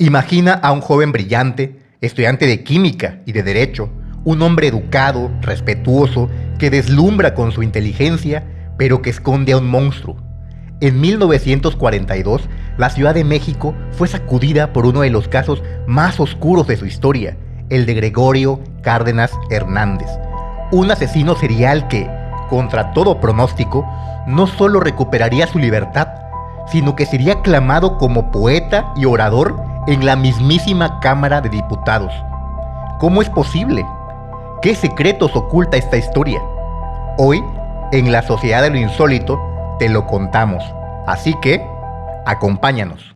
Imagina a un joven brillante, estudiante de química y de derecho, un hombre educado, respetuoso, que deslumbra con su inteligencia, pero que esconde a un monstruo. En 1942, la Ciudad de México fue sacudida por uno de los casos más oscuros de su historia, el de Gregorio Cárdenas Hernández, un asesino serial que, contra todo pronóstico, no solo recuperaría su libertad, sino que sería aclamado como poeta y orador en la mismísima Cámara de Diputados. ¿Cómo es posible? ¿Qué secretos oculta esta historia? Hoy, en La Sociedad de lo Insólito, te lo contamos. Así que, acompáñanos.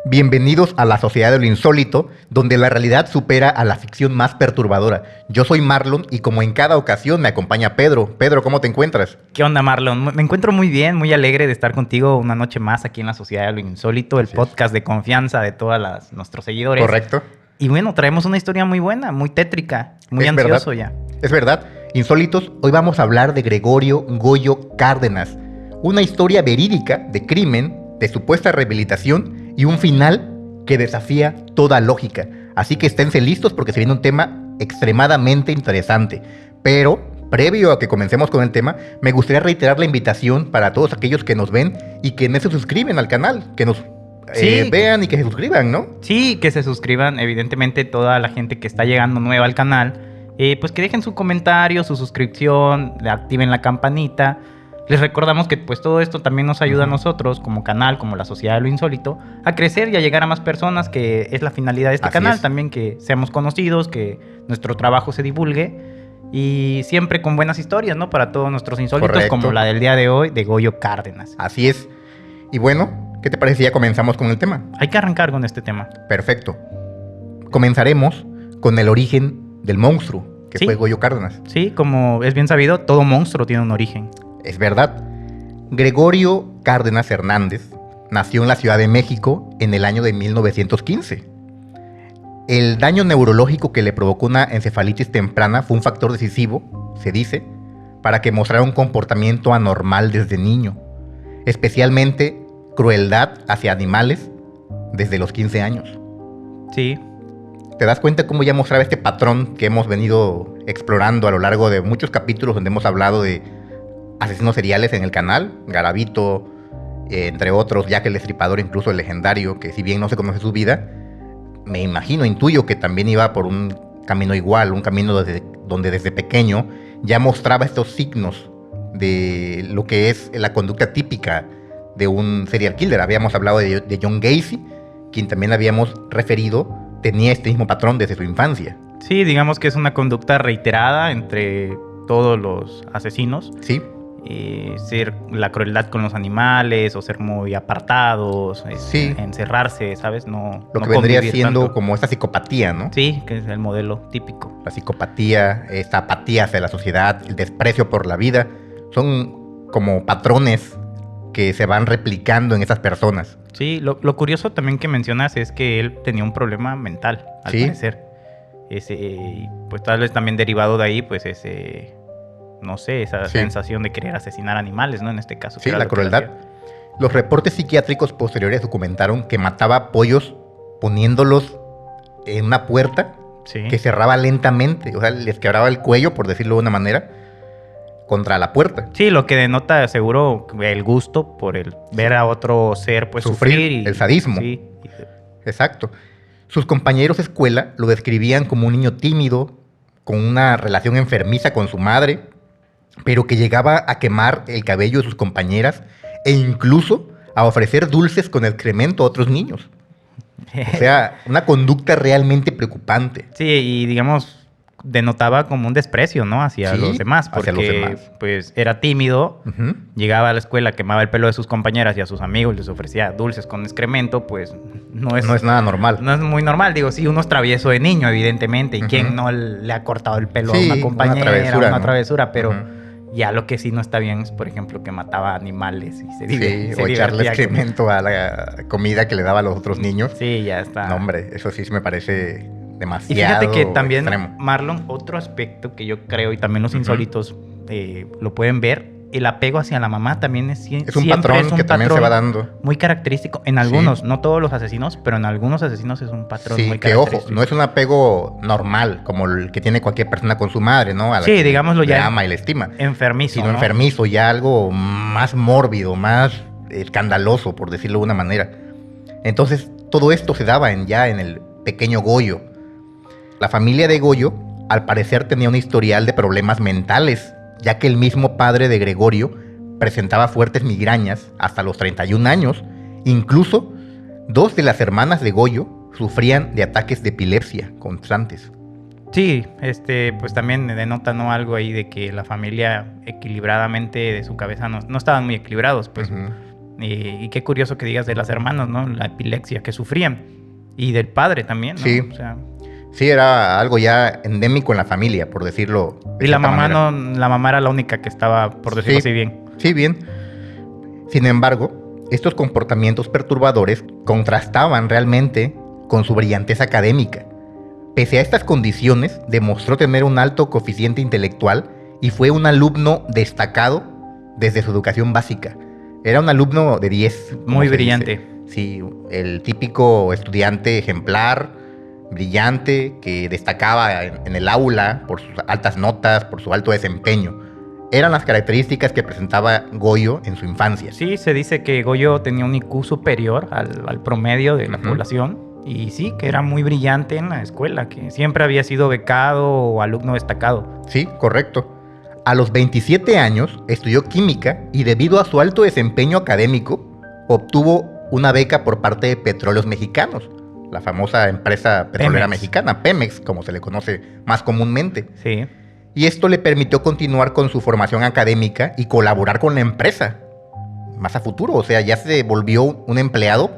Bienvenidos a La Sociedad de lo Insólito, donde la realidad supera a la ficción más perturbadora. Yo soy Marlon y como en cada ocasión me acompaña Pedro. Pedro, ¿cómo te encuentras? ¿Qué onda, Marlon? Me encuentro muy bien, muy alegre de estar contigo una noche más aquí en La Sociedad de lo Insólito, el podcast de confianza de todos nuestros seguidores. Correcto. Y bueno, traemos una historia muy buena, muy tétrica, muy ansioso ya. Es verdad. Insólitos, hoy vamos a hablar de Gregorio Goyo Cárdenas, una historia verídica de crimen, de supuesta rehabilitación y un final que desafía toda lógica. Así que esténse listos porque se viene un tema extremadamente interesante. Pero, previo a que comencemos con el tema, me gustaría reiterar la invitación para todos aquellos que nos ven y que no se suscriben al canal, que nos vean y que se suscriban, ¿no? Sí, que se suscriban, evidentemente toda la gente que está llegando nueva al canal, pues que dejen su comentario, su suscripción, activen la campanita. Les recordamos que pues todo esto también nos ayuda a nosotros como canal, como La Sociedad de lo Insólito, a crecer y a llegar a más personas, que es la finalidad de este canal. También que seamos conocidos, que nuestro trabajo se divulgue y siempre con buenas historias, ¿no? Para todos nuestros insólitos. Correcto. Como la del día de hoy de Goyo Cárdenas. Así es. Y bueno, ¿qué te parece si ya comenzamos con el tema? Hay que arrancar con este tema. Perfecto. Comenzaremos con el origen del monstruo que fue Goyo Cárdenas. Sí, como es bien sabido, todo monstruo tiene un origen. Es verdad. Gregorio Cárdenas Hernández nació en la Ciudad de México en el año de 1915. El daño neurológico que le provocó una encefalitis temprana fue un factor decisivo, se dice, para que mostrara un comportamiento anormal desde niño, especialmente crueldad hacia animales desde los 15 años. Sí. ¿Te das cuenta cómo ya mostraba este patrón que hemos venido explorando a lo largo de muchos capítulos donde hemos hablado de asesinos seriales en el canal? Garavito, entre otros, Jack el Destripador, incluso el legendario, que si bien no se conoce su vida, me imagino, intuyo que también iba por un camino igual, un camino donde desde pequeño ya mostraba estos signos de lo que es la conducta típica de un serial killer. Habíamos hablado de John Gacy, quien también habíamos referido, tenía este mismo patrón desde su infancia. Sí, digamos que es una conducta reiterada entre todos los asesinos. Sí. Ser la crueldad con los animales o ser muy apartados, sí. Encerrarse, ¿sabes? No, lo que no vendría siendo tanto. Como esta psicopatía, ¿no? Sí, que es el modelo típico. La psicopatía, esta apatía hacia la sociedad, el desprecio por la vida, son como patrones que se van replicando en esas personas. Sí, lo curioso también que mencionas es que él tenía un problema mental, al parecer. Pues tal vez también derivado de ahí, pues no sé, esa sensación de querer asesinar animales, ¿no? En este caso. Sí, la crueldad. Los reportes psiquiátricos posteriores documentaron que mataba pollos poniéndolos en una puerta que cerraba lentamente. O sea, les quebraba el cuello, por decirlo de una manera, contra la puerta. Sí, lo que denota seguro el gusto por el ver a otro ser pues sufrir. El sadismo. Sí. Exacto. Sus compañeros de escuela lo describían como un niño tímido, con una relación enfermiza con su madre, pero que llegaba a quemar el cabello de sus compañeras e incluso a ofrecer dulces con excremento a otros niños. O sea, una conducta realmente preocupante. Sí, y digamos, denotaba como un desprecio, ¿no? Hacia Sí, los demás. Porque, hacia los demás. pues, era tímido, Ujú. llegaba a la escuela, quemaba el pelo de sus compañeras y a sus amigos les ofrecía dulces con excremento, pues, No es nada normal. no es muy normal. Digo, sí, uno es travieso de niño, evidentemente. ¿Y Ujú. quién no le ha cortado el pelo Sí, a una compañera? una travesura, Una ¿no? travesura, pero... Ujú. Ya lo que sí no está bien es, por ejemplo, que mataba animales y se, Sí, se o echarle divertía con- excremento a la comida que le daba a los otros niños. Sí, ya está. No, hombre, eso sí me parece demasiado Y fíjate que también, extremo. Marlon, otro aspecto que yo creo, y también los Ujú. insólitos lo pueden ver, el apego hacia la mamá también es, Es un patrón que también se va dando. muy característico. En algunos, no todos los asesinos, pero en algunos asesinos es un patrón Sí, muy que ojo, característico. no es un apego normal como el que tiene cualquier persona con su madre, ¿no? A la Sí, que digámoslo le ya. ama y le estima. Enfermizo, Sino ¿no? enfermizo, ya algo más mórbido, más escandaloso, por decirlo de una manera. Entonces, todo esto se daba ya en el pequeño Goyo. La familia de Goyo, al parecer, tenía un historial de problemas mentales, ya que el mismo padre de Gregorio presentaba fuertes migrañas hasta los 31 años. Incluso, 2 de las hermanas de Goyo sufrían de ataques de epilepsia constantes. Sí, pues también denota, ¿no? Algo ahí de que la familia equilibradamente de su cabeza no estaban muy equilibrados, pues. Ujú. Y qué curioso que digas de las hermanas, ¿no? La epilepsia que sufrían. Y del padre también, ¿no? Sí. O sea, Sí, era algo ya endémico en la familia, por decirlo de y la cierta mamá manera. la mamá era la única que estaba, por decirlo Sí. así, bien. Sí, bien. Sin embargo, estos comportamientos perturbadores contrastaban realmente con su brillantez académica. Pese a estas condiciones, demostró tener un alto coeficiente intelectual y fue un alumno destacado desde su educación básica. Era un alumno de 10. como Muy se brillante. dice. Sí, el típico estudiante ejemplar, brillante, que destacaba en el aula por sus altas notas, por su alto desempeño. Eran las características que presentaba Goyo en su infancia. Sí, se dice que Goyo tenía un IQ superior al promedio de la Ujú. población. Y sí, que era muy brillante en la escuela, que siempre había sido becado o alumno destacado. Sí, correcto. A los 27 años estudió química y debido a su alto desempeño académico obtuvo una beca por parte de Petróleos Mexicanos, la famosa empresa petrolera Pemex. mexicana, Pemex, como se le conoce más comúnmente. Sí. Y esto le permitió continuar con su formación académica y colaborar con la empresa más a futuro. O sea, ya se volvió un empleado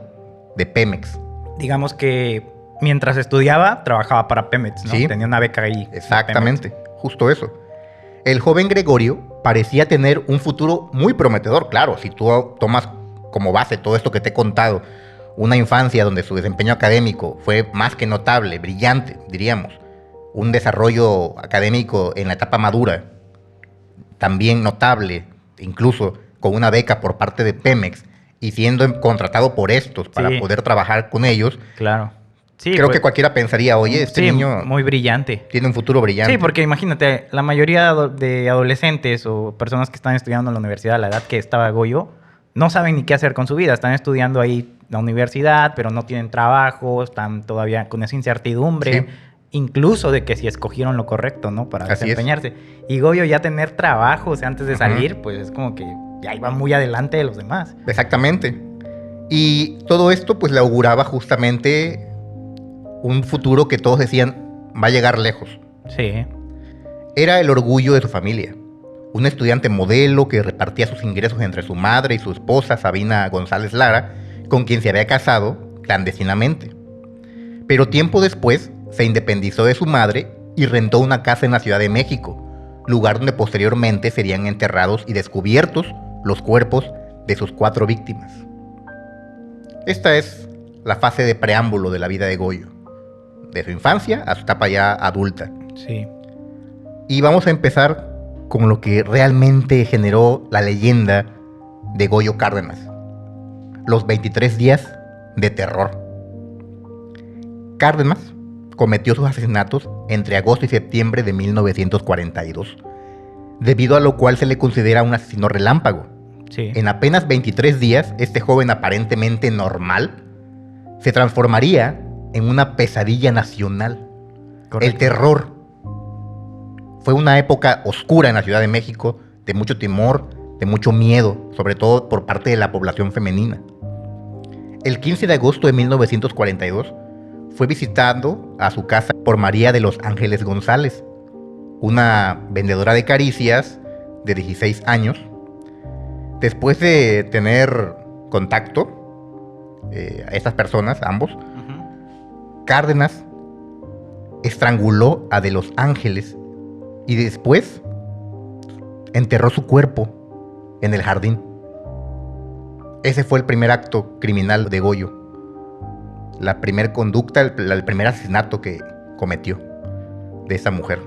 de Pemex. Digamos que mientras estudiaba, trabajaba para Pemex, ¿no? Sí. Tenía una beca ahí. Exactamente, justo eso. El joven Gregorio parecía tener un futuro muy prometedor. Claro, si tú tomas como base todo esto que te he contado, una infancia donde su desempeño académico fue más que notable, brillante, diríamos, un desarrollo académico en la etapa madura, también notable, incluso con una beca por parte de Pemex y siendo contratado por estos para Sí. poder trabajar con ellos, Claro. Sí, creo pues, que cualquiera pensaría, oye, este sí, niño muy brillante. tiene un futuro brillante. Sí, porque imagínate, la mayoría de adolescentes o personas que están estudiando en la universidad a la edad que estaba Goyo, no saben ni qué hacer con su vida. Están estudiando ahí la universidad, pero no tienen trabajo, están todavía con esa incertidumbre, Sí. incluso de que si escogieron lo correcto, ¿no? Para Así es. desempeñarse. Y Goyo ya tener trabajo, o sea, antes de Ujú. salir, pues es como que ya iba muy adelante de los demás. Exactamente. Y todo esto pues le auguraba justamente un futuro que todos decían va a llegar lejos. Sí. Era el orgullo de su familia. Un estudiante modelo que repartía sus ingresos entre su madre y su esposa, Sabina González Lara, con quien se había casado clandestinamente. Pero tiempo después se independizó de su madre y rentó una casa en la Ciudad de México, lugar donde posteriormente serían enterrados y descubiertos los cuerpos de sus 4 víctimas. Esta es la fase de preámbulo de la vida de Goyo, de su infancia a su etapa ya adulta. Sí. Y vamos a empezar con lo que realmente generó la leyenda de Goyo Cárdenas. Los 23 días de terror. Cárdenas cometió sus asesinatos entre agosto y septiembre de 1942, debido a lo cual se le considera un asesino relámpago. Sí. En apenas 23 días, este joven aparentemente normal se transformaría en una pesadilla nacional. Correcto. El terror. Fue una época oscura en la Ciudad de México, de mucho temor, de mucho miedo, sobre todo por parte de la población femenina. El 15 de agosto de 1942 fue visitado a su casa por María de los Ángeles González, una vendedora de caricias de 16 años. Después de tener contacto a estas personas, ambos, Cárdenas estranguló a De los Ángeles y después enterró su cuerpo en el jardín. Ese fue el primer acto criminal de Goyo. La primera conducta, el primer asesinato que cometió de esa mujer.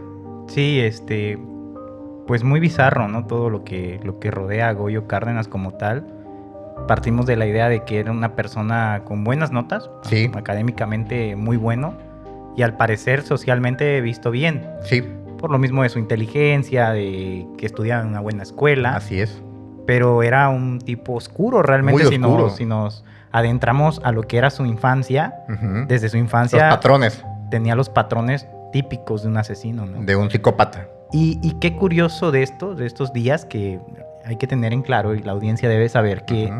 Sí, pues muy bizarro, ¿no? Todo lo que rodea a Goyo Cárdenas como tal. Partimos de la idea de que era una persona con buenas notas, sí, académicamente muy bueno, y al parecer socialmente visto bien. Sí. Por lo mismo de su inteligencia, de que estudiaba en una buena escuela. Así es. Pero era un tipo oscuro realmente. Muy oscuro. Si nos adentramos a lo que era su infancia, desde su infancia... Los patrones. Tenía los patrones típicos de un asesino, ¿no? De un psicópata. Y qué curioso de estos días, que hay que tener en claro, y la audiencia debe saber que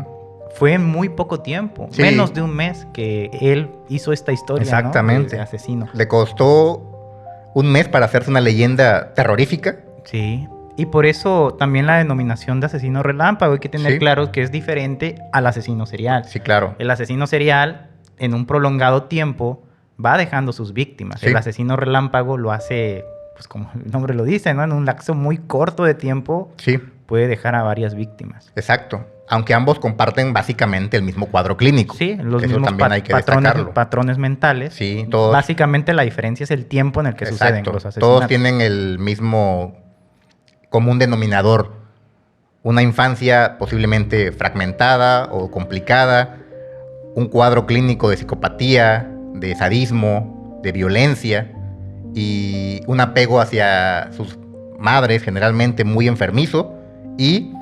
fue en muy poco tiempo, sí, menos de un mes, que él hizo esta historia. Exactamente. ¿No? De asesino. Le costó un mes para hacerse una leyenda terrorífica. Sí. Y por eso también la denominación de asesino relámpago. Hay que tener claro que es diferente al asesino serial. Sí, claro. El asesino serial, en un prolongado tiempo, va dejando sus víctimas. Sí. El asesino relámpago lo hace, pues como el nombre lo dice, ¿no? En un lapso muy corto de tiempo, sí, puede dejar a varias víctimas. Exacto. Aunque ambos comparten básicamente el mismo cuadro clínico. Sí, los Eso mismos también hay que destacarlo. Patrones mentales. Sí, todos. Básicamente la diferencia es el tiempo en el que suceden los asesinatos. Todos tienen el mismo común denominador. Una infancia posiblemente fragmentada o complicada, un cuadro clínico de psicopatía, de sadismo, de violencia y un apego hacia sus madres generalmente muy enfermizo y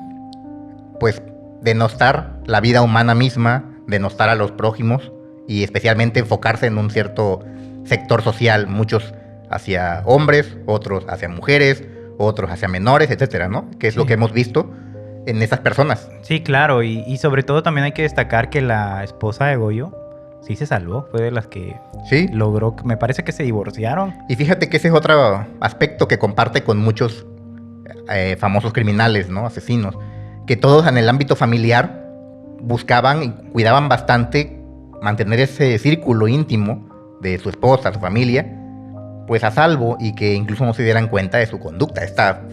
pues denostar la vida humana misma, denostar a los prójimos y especialmente enfocarse en un cierto sector social, muchos hacia hombres, otros hacia mujeres, otros hacia menores, etcétera, ¿no? Que es lo que hemos visto en esas personas. Sí, claro, y sobre todo también hay que destacar que la esposa de Goyo sí se salvó, fue de las que logró, me parece que se divorciaron. Y fíjate que ese es otro aspecto que comparte con muchos famosos criminales, ¿no? Asesinos, que todos en el ámbito familiar buscaban y cuidaban bastante mantener ese círculo íntimo de su esposa, su familia, pues a salvo, y que incluso no se dieran cuenta de su conducta, esta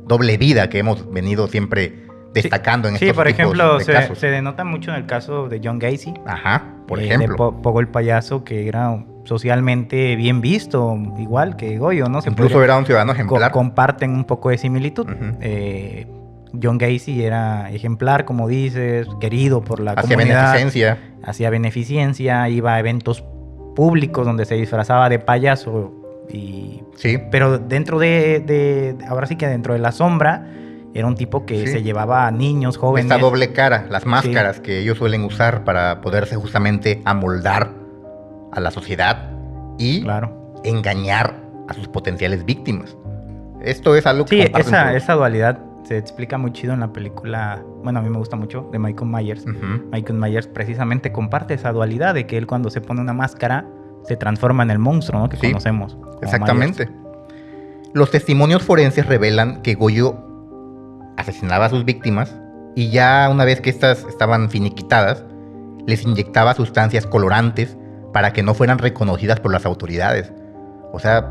doble vida que hemos venido siempre destacando en estos tipos de casos. Sí, por ejemplo, se denota mucho en el caso de John Gacy. Ajá, por ejemplo. De Pogo el Payaso, que era socialmente bien visto, igual que Goyo, ¿no? Incluso era un ciudadano ejemplar. Comparten un poco de similitud. John Gacy era ejemplar, como dices, querido por la comunidad. Hacía beneficencia, iba a eventos públicos donde se disfrazaba de payaso. Pero dentro ahora sí que dentro de la sombra, era un tipo que se llevaba a niños, jóvenes. Esta doble cara, las máscaras que ellos suelen usar para poderse justamente amoldar a la sociedad y engañar a sus potenciales víctimas. Esto es algo que esa dualidad se explica muy chido en la película, bueno, a mí me gusta mucho, de Michael Myers. Michael Myers precisamente comparte esa dualidad de que él, cuando se pone una máscara, se transforma en el monstruo, ¿no? Que conocemos. Exactamente. Los testimonios forenses revelan que Goyo asesinaba a sus víctimas y ya una vez que estas estaban finiquitadas, les inyectaba sustancias colorantes para que no fueran reconocidas por las autoridades. O sea,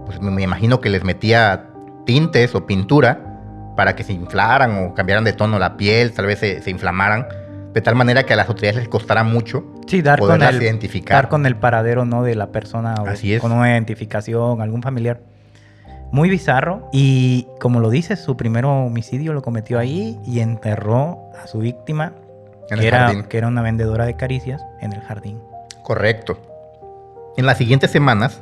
pues me imagino que les metía tintes o pintura para que se inflaran o cambiaran de tono la piel, tal vez se inflamaran, de tal manera que a las autoridades les costara mucho poderlas identificar. Dar con el paradero, ¿no?, de la persona. Así es. Con una identificación, algún familiar. Muy bizarro. Y como lo dices, su primer homicidio lo cometió ahí y enterró a su víctima, que era una vendedora de caricias, en el jardín. Correcto. En las siguientes semanas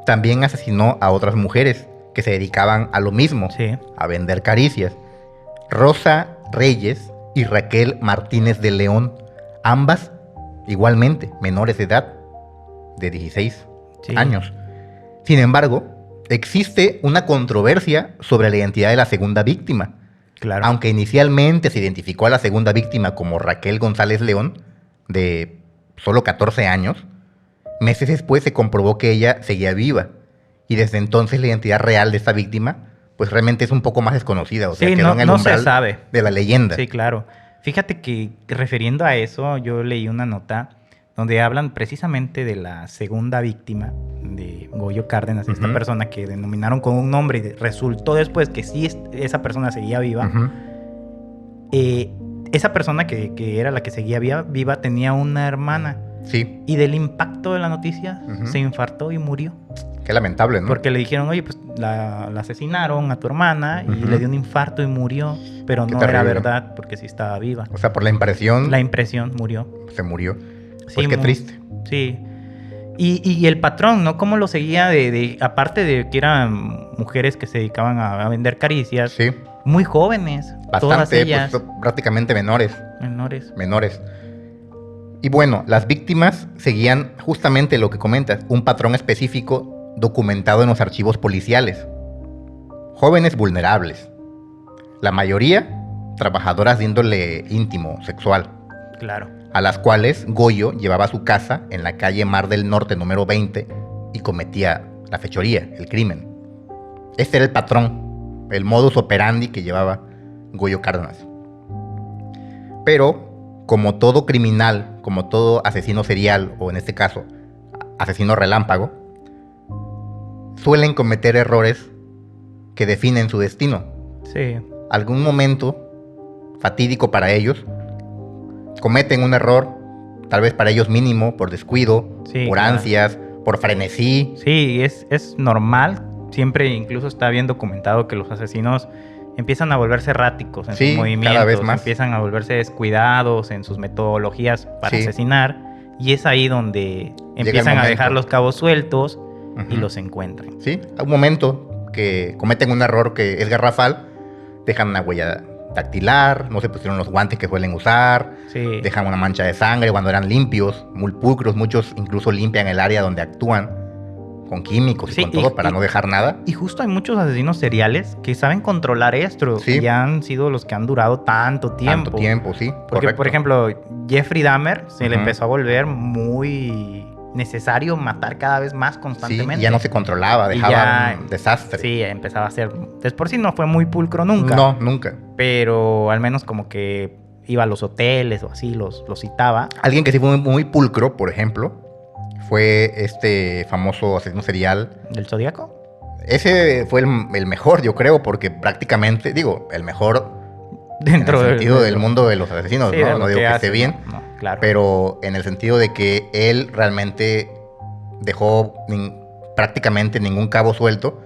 también asesinó a otras mujeres que se dedicaban a lo mismo, a vender caricias. Rosa Reyes y Raquel Martínez de León, ambas igualmente menores de edad, de 16 años. Sin embargo, existe una controversia sobre la identidad de la segunda víctima. Claro. Aunque inicialmente se identificó a la segunda víctima como Raquel González León, de solo 14 años, meses después se comprobó que ella seguía viva. Y desde entonces la identidad real de esta víctima pues realmente es un poco más desconocida. O sea, Sí, quedó en el no se umbral sabe. de la leyenda. Sí, claro. Fíjate que refiriendo a eso, yo leí una nota donde hablan precisamente de la segunda víctima de Goyo Cárdenas, esta Ujú. persona que denominaron con un nombre y resultó después que sí esa persona seguía viva. Ujú. Esa persona que era la que seguía viva tenía una hermana Sí, y del impacto de la noticia Ujú. se infartó y murió. qué lamentable, ¿no? Porque le dijeron, oye, pues la asesinaron a tu hermana y Ujú. le dio un infarto y murió, pero Qué no era terrible. verdad porque sí estaba viva. O sea, por la impresión La impresión murió. se murió. Sí, Pues qué triste. Sí. Y el patrón, ¿no? ¿Cómo lo seguía? Aparte de que eran mujeres que se dedicaban a vender caricias, Sí, muy jóvenes, todas bastante, ellas, pues prácticamente menores. menores. Y bueno, las víctimas seguían justamente lo que comentas, un patrón específico documentado en los archivos policiales. Jóvenes vulnerables. La mayoría, trabajadoras de índole íntimo, sexual, Claro. a las cuales Goyo llevaba a su casa en la calle Mar del Norte número 20 y cometía la fechoría, el crimen. Este era el patrón, el modus operandi que llevaba Goyo Cárdenas. Pero, como todo criminal, como todo asesino serial, o en este caso, asesino relámpago, suelen cometer errores que definen su destino. Sí. Algún momento fatídico para ellos, cometen un error, tal vez para ellos mínimo, por descuido, Sí, por claro. ansias, por frenesí. Sí, es normal. Siempre incluso está bien documentado que los asesinos empiezan a volverse erráticos en Sí, sus movimientos, cada vez más. empiezan a volverse descuidados en sus metodologías para Sí. asesinar, y es ahí donde el empiezan a momento. dejar los cabos sueltos y Ujú. los encuentran. Sí, hay un momento que cometen un error que es garrafal, dejan una huella dactilar, no se pusieron los guantes que suelen usar, Sí. dejan una mancha de sangre cuando eran limpios, muy pulcros, muchos incluso limpian el área donde actúan con químicos y Sí, con todo para no dejar nada. Y justo hay muchos asesinos seriales que saben controlar esto, Sí. y han sido los que han durado tanto tiempo. Tanto tiempo, sí, Porque, correcto. por ejemplo, Jeffrey Dahmer se le Ujú. empezó a volver muy necesario matar cada vez más Sí, constantemente. y ya no se controlaba, Y dejaba ya- un desastre. Sí, empezaba a ser... De por sí no fue muy pulcro nunca. No, nunca. Pero al menos como que iba a los hoteles o así, los citaba. Alguien que sí fue muy pulcro, por ejemplo, fue este famoso asesino serial. ¿Del Zodíaco? Ese fue el mejor, yo creo, porque prácticamente, digo, el mejor Dentro en el sentido del de- mundo de los asesinos, Sí, de ¿no? lo No digo que esté hace, bien, no, claro. pero en el sentido de que él realmente dejó prácticamente ningún cabo suelto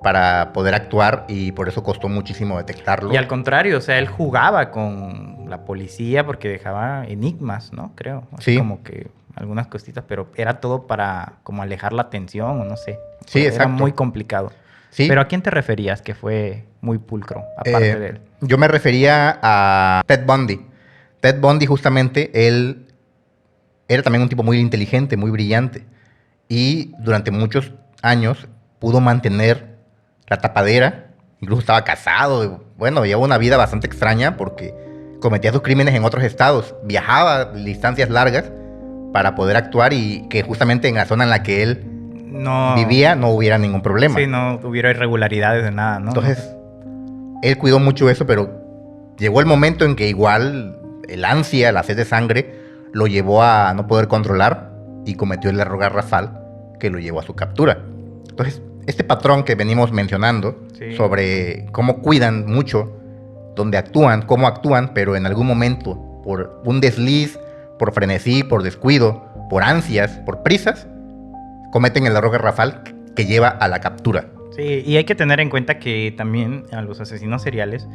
para poder actuar y por eso costó muchísimo detectarlo. Y al contrario, o sea, él jugaba con la policía porque dejaba enigmas, ¿no? Creo. Así Sí. como que algunas cositas, pero era todo para como alejar la atención o no sé. Sí, Era exacto. muy complicado. Sí, Pero ¿a quién te referías que fue muy pulcro, aparte de él? yo me refería a Ted Bundy. Ted Bundy justamente, él era también un tipo muy inteligente, muy brillante. Y durante muchos años pudo mantener la tapadera. Incluso estaba casado. Bueno, llevaba una vida bastante extraña porque cometía sus crímenes en otros estados. Viajaba distancias largas para poder actuar y que justamente en la zona en la que él No. vivía no hubiera ningún problema. Sí, no hubiera irregularidades de nada, ¿no? Entonces, él cuidó mucho eso, pero llegó el momento en que igual el ansia, la sed de sangre, lo llevó a no poder controlar y cometió el error garrafal que lo llevó a su captura. Entonces, este patrón que venimos mencionando Sí. sobre cómo cuidan mucho, dónde actúan, cómo actúan, pero en algún momento, por un desliz, por frenesí, por descuido, por ansias, por prisas, cometen el error garrafal que lleva a la captura. Sí, y hay que tener en cuenta que también a los asesinos seriales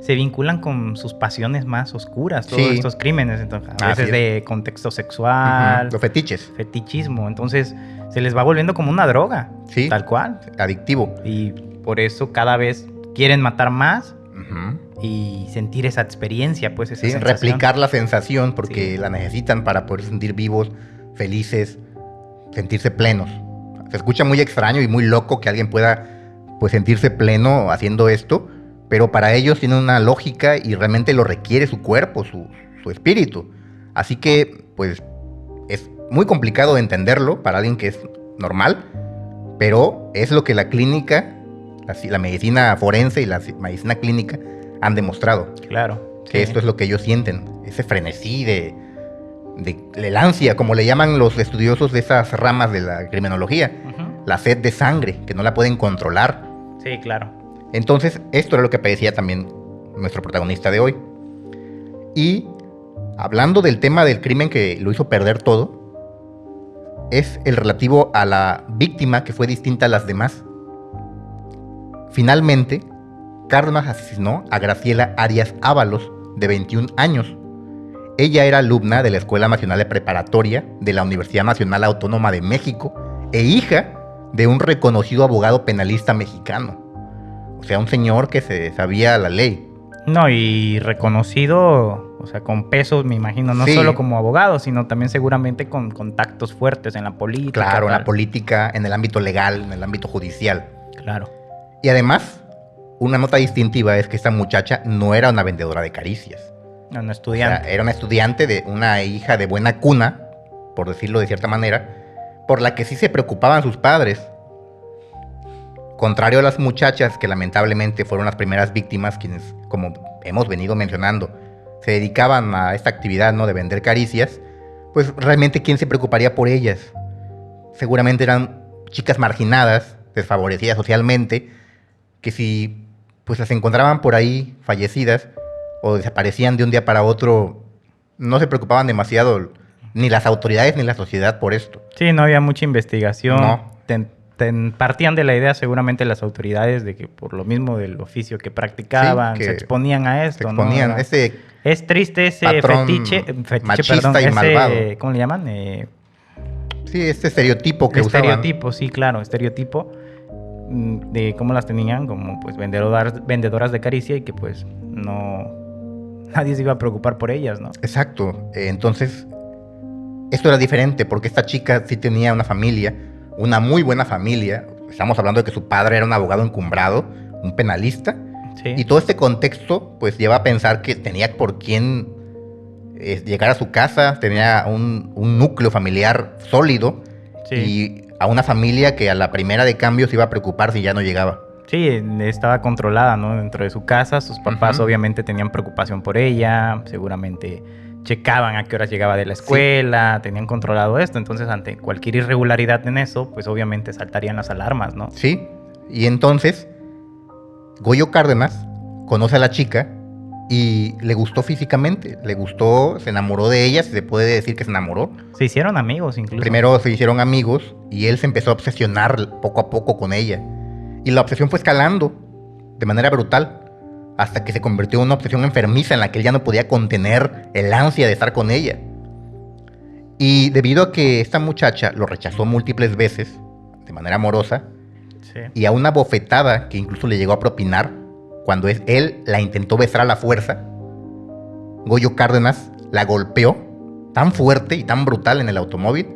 se vinculan con sus pasiones más oscuras, todos Sí. estos crímenes, entonces, a Así veces es. de contexto sexual, Ujú, los fetiches, fetichismo, entonces se les va volviendo como una droga, Sí. tal cual, adictivo. y por eso cada vez quieren matar más Ujú. y sentir esa experiencia, pues esa Sí, sensación. replicar la sensación porque Sí. la necesitan para poder sentir vivos, felices, sentirse plenos. Se escucha muy extraño y muy loco que alguien pueda pues sentirse pleno haciendo esto, pero para ellos tiene una lógica y realmente lo requiere su cuerpo, su espíritu. Así que pues es muy complicado de entenderlo para alguien que es normal, pero es lo que la clínica la medicina forense y la medicina clínica han demostrado. Claro. Que esto es lo que ellos sienten, ese frenesí el ansia, como le llaman los estudiosos de esas ramas de la criminología, la sed de sangre, que no la pueden controlar. Sí, claro. Entonces, esto era lo que padecía también nuestro protagonista de hoy. Y hablando del tema del crimen que lo hizo perder todo, es el relativo a la víctima que fue distinta a las demás. Finalmente, Cárdenas asesinó a Graciela Arias Ábalos, de 21 años. Ella era alumna de la Escuela Nacional de Preparatoria de la Universidad Nacional Autónoma de México e hija de un reconocido abogado penalista mexicano. O sea, un señor que se sabía la ley. No, y reconocido, o sea, con pesos, me imagino, no Sí. solo como abogado, sino también seguramente con contactos fuertes en la política. Claro, en tal. la política, en el ámbito legal, en el ámbito judicial. Claro. Y además, una nota distintiva es que esta muchacha no era una vendedora de caricias. No, un O sea, estudiante. era una estudiante de una hija de buena cuna, por decirlo de cierta manera, por la que sí se preocupaban sus padres. Contrario a las muchachas que lamentablemente fueron las primeras víctimas, quienes, como hemos venido mencionando, se dedicaban a esta actividad, ¿no?, de vender caricias, pues realmente ¿quién se preocuparía por ellas? Seguramente eran chicas marginadas, desfavorecidas socialmente, que si pues las encontraban por ahí fallecidas o desaparecían de un día para otro, no se preocupaban demasiado ni las autoridades ni la sociedad por esto. Sí, no había mucha investigación. No. Partían de la idea seguramente las autoridades de que por lo mismo del oficio que practicaban, Sí, que se exponían a esto, Se exponían ¿no? ese Es triste ese patrón fetiche, machista y ese, malvado. ¿cómo le llaman? sí, este estereotipo que usaban. Estereotipo, sí, claro, estereotipo de cómo las tenían como pues vendedoras de caricia y que pues no nadie se iba a preocupar por ellas, ¿no? Exacto. Entonces, esto era diferente porque esta chica sí tenía una familia, una muy buena familia. Estamos hablando de que su padre era un abogado encumbrado, un penalista. Sí. Y todo este contexto pues lleva a pensar que tenía por quién llegar a su casa, tenía un núcleo familiar sólido Sí. y a una familia que a la primera de cambio se iba a preocupar si ya no llegaba. Sí, estaba controlada, ¿no? Dentro de su casa, sus papás Ujú. obviamente tenían preocupación por ella, seguramente checaban a qué horas llegaba de la escuela, tenían controlado esto, entonces ante cualquier irregularidad en eso, pues obviamente saltarían las alarmas, ¿no? Sí, y entonces Goyo Cárdenas conoce a la chica y le gustó físicamente, le gustó, se enamoró de ella, si se puede decir que se enamoró. Se hicieron amigos incluso. Primero se hicieron amigos y él se empezó a obsesionar poco a poco con ella. Y la obsesión fue escalando de manera brutal hasta que se convirtió en una obsesión enfermiza en la que él ya no podía contener el ansia de estar con ella. Y debido a que esta muchacha lo rechazó múltiples veces de manera amorosa Sí. y a una bofetada que incluso le llegó a propinar cuando él la intentó besar a la fuerza, Goyo Cárdenas la golpeó tan fuerte y tan brutal en el automóvil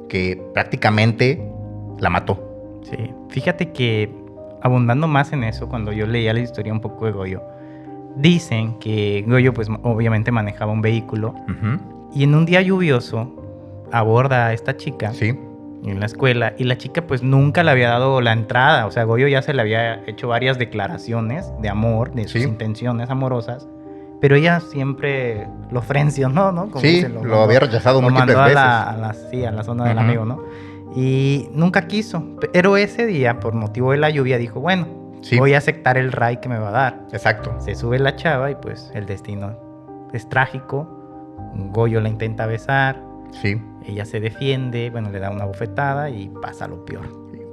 que prácticamente la mató. Sí, fíjate que abundando más en eso, cuando yo leía la historia un poco de Goyo, dicen que Goyo pues obviamente manejaba un vehículo Ujú. y en un día lluvioso aborda a esta chica Sí, en la escuela y la chica pues nunca le había dado la entrada, o sea, Goyo ya se le había hecho varias declaraciones de amor, de sus Sí. intenciones amorosas, pero ella siempre lo frencionó, ¿no? Como sí, dicen, lo mandó- había rechazado lo múltiples mandó veces. a la zona del Ujú. amigo, ¿no? Y nunca quiso. Pero ese día, por motivo de la lluvia, dijo, bueno, Sí. voy a aceptar el ray que me va a dar. Exacto. Se sube la chava y pues el destino es trágico. Goyo la intenta besar, Sí. ella se defiende, bueno, le da una bofetada y pasa lo peor.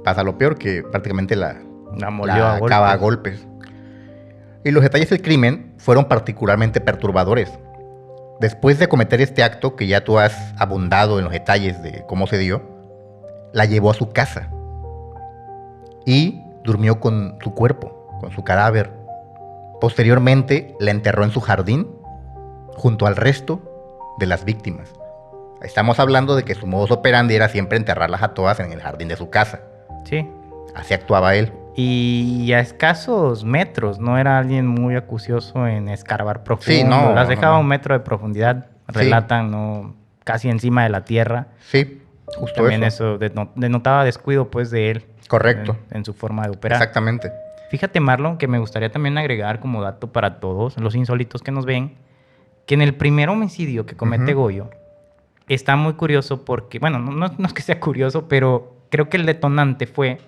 Pasa lo peor, que prácticamente la Molió la a acaba a golpes. golpes. Y los detalles del crimen fueron particularmente perturbadores. Después de cometer este acto, que ya tú has abundado en los detalles de cómo se dio, la llevó a su casa y durmió con su cuerpo, con su cadáver. Posteriormente la enterró en su jardín junto al resto de las víctimas. Estamos hablando de que su modus operandi era siempre enterrarlas a todas en el jardín de su casa. Sí. Así actuaba él. Y a escasos metros, no era alguien muy acucioso en escarbar profundo. Sí, Las dejaba no. a 1 metro de profundidad, Sí. relatan, ¿no? Casi encima de la tierra. Sí, Justo También eso. eso denotaba descuido pues de él. Correcto. En su forma de operar. Exactamente. Fíjate, Marlon, que me gustaría también agregar como dato para todos los insólitos que nos ven, que en el primer homicidio que comete Ujú. Goyo, está muy curioso porque, bueno, no es que sea curioso, pero creo que el detonante fue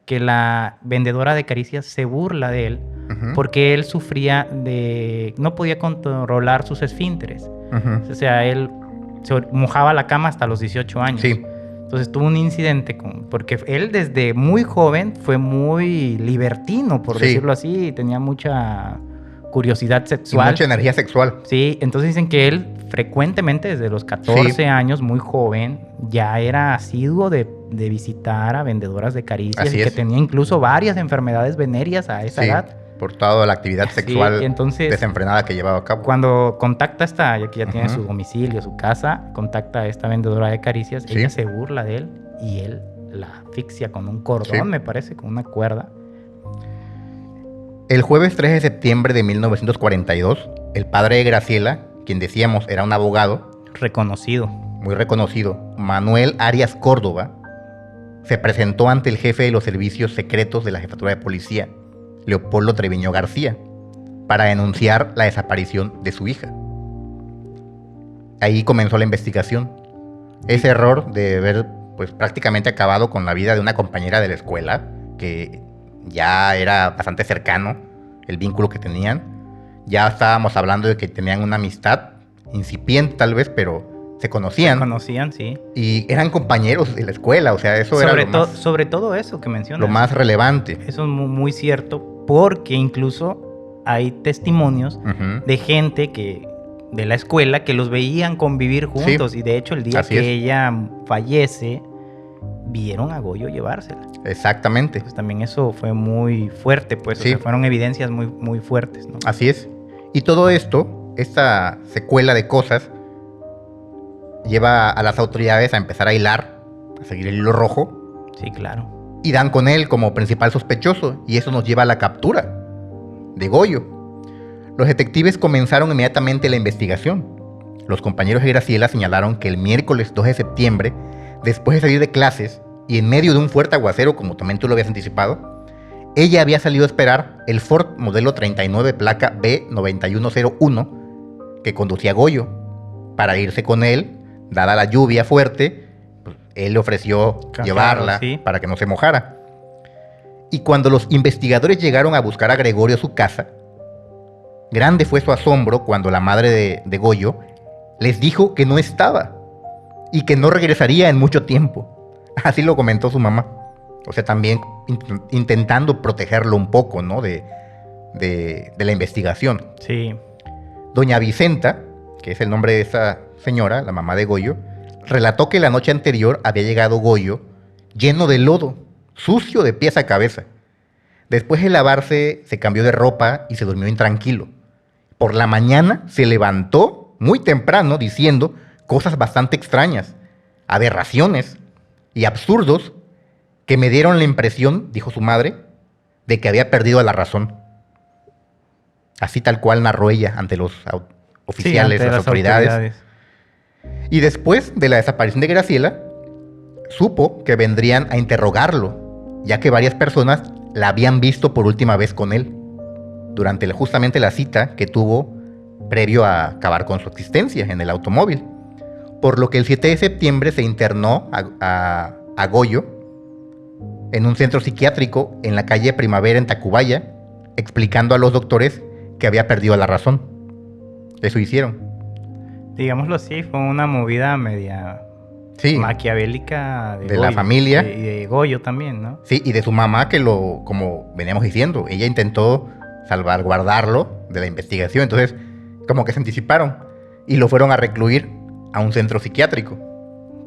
que la vendedora de caricias se burla de él Ujú. porque él sufría de... no podía controlar sus esfínteres. Ujú. O sea, él se mojaba la cama hasta los 18 años. Sí. Entonces tuvo un incidente porque él desde muy joven fue muy libertino, por Sí. decirlo así, tenía mucha curiosidad Y sexual. mucha energía sexual. Sí, entonces dicen que él frecuentemente desde los 14 Sí. años, muy joven, ya era asiduo de visitar a vendedoras de caricias Así y que es. tenía incluso varias enfermedades venéreas a esa Sí, edad. por toda la actividad sexual Sí, entonces, desenfrenada que llevaba a cabo. Cuando contacta a esta, ya que ya tiene Ujú. su domicilio, su casa, contacta a esta vendedora de caricias, Sí. ella se burla de él y él la asfixia con un cordón, Sí. me parece, con una cuerda. El jueves 3 de septiembre de 1942, el padre de Graciela, quien decíamos era un abogado Reconocido. muy reconocido, Manuel Arias Córdoba, se presentó ante el jefe de los servicios secretos de la jefatura de policía, Leopoldo Treviño García, para denunciar la desaparición de su hija. Ahí comenzó la investigación. Ese error de haber pues prácticamente acabado con la vida de una compañera de la escuela, que ya era bastante cercano el vínculo que tenían. Ya estábamos hablando de que tenían una amistad incipiente tal vez, pero se conocían. Se conocían, sí. Y eran compañeros de la escuela, o sea, eso era Sobre todo eso que mencionas. lo más relevante. Eso es muy cierto, porque incluso hay testimonios Ujú. de gente de la escuela que los veían convivir juntos. Sí. Y de hecho, el día Así que es. ella fallece, vieron a Goyo llevársela. Exactamente, Pues también eso fue muy fuerte, pues. Sí. O sea, fueron evidencias muy, muy fuertes, ¿no? así es. Y todo esto, esta secuela de cosas, lleva a las autoridades a empezar a hilar, a seguir el hilo rojo, Sí, claro. y dan con él como principal sospechoso, y eso nos lleva a la captura de Goyo. Los detectives comenzaron inmediatamente la investigación. Los compañeros de Graciela señalaron que el miércoles 2 de septiembre, después de salir de clases y en medio de un fuerte aguacero, como también tú lo habías anticipado, ella había salido a esperar el Ford modelo 39 placa B9101 que conducía Goyo para irse con él. Dada la lluvia fuerte, pues, él le ofreció Claro, llevarla sí. para que no se mojara. Y cuando los investigadores llegaron a buscar a Gregorio a su casa, grande fue su asombro cuando la madre de Goyo les dijo que no estaba y que no regresaría en mucho tiempo. Así lo comentó su mamá. O sea, también intentando protegerlo un poco, ¿no? De la investigación. Sí. Doña Vicenta, que es el nombre de esa señora, la mamá de Goyo, relató que la noche anterior había llegado Goyo lleno de lodo, sucio de pies a cabeza. Después de lavarse, se cambió de ropa y se durmió intranquilo. Por la mañana se levantó muy temprano diciendo cosas bastante extrañas, aberraciones y absurdos que me dieron la impresión, dijo su madre, de que había perdido la razón. Así tal cual narró ella ante los oficiales, Sí, ante las autoridades. Y después de la desaparición de Graciela, supo que vendrían a interrogarlo, ya que varias personas la habían visto por última vez con él, durante justamente la cita que tuvo previo a acabar con su existencia en el automóvil. Por lo que el 7 de septiembre se internó a Goyo en un centro psiquiátrico en la calle Primavera en Tacubaya, explicando a los doctores que había perdido la razón. Eso hicieron. Digámoslo así, fue una movida media Sí, maquiavélica De la familia. Y de Goyo también, ¿no? sí, y de su mamá que como veníamos diciendo, ella intentó salvaguardarlo de la investigación, entonces como que se anticiparon y lo fueron a recluir a un centro psiquiátrico.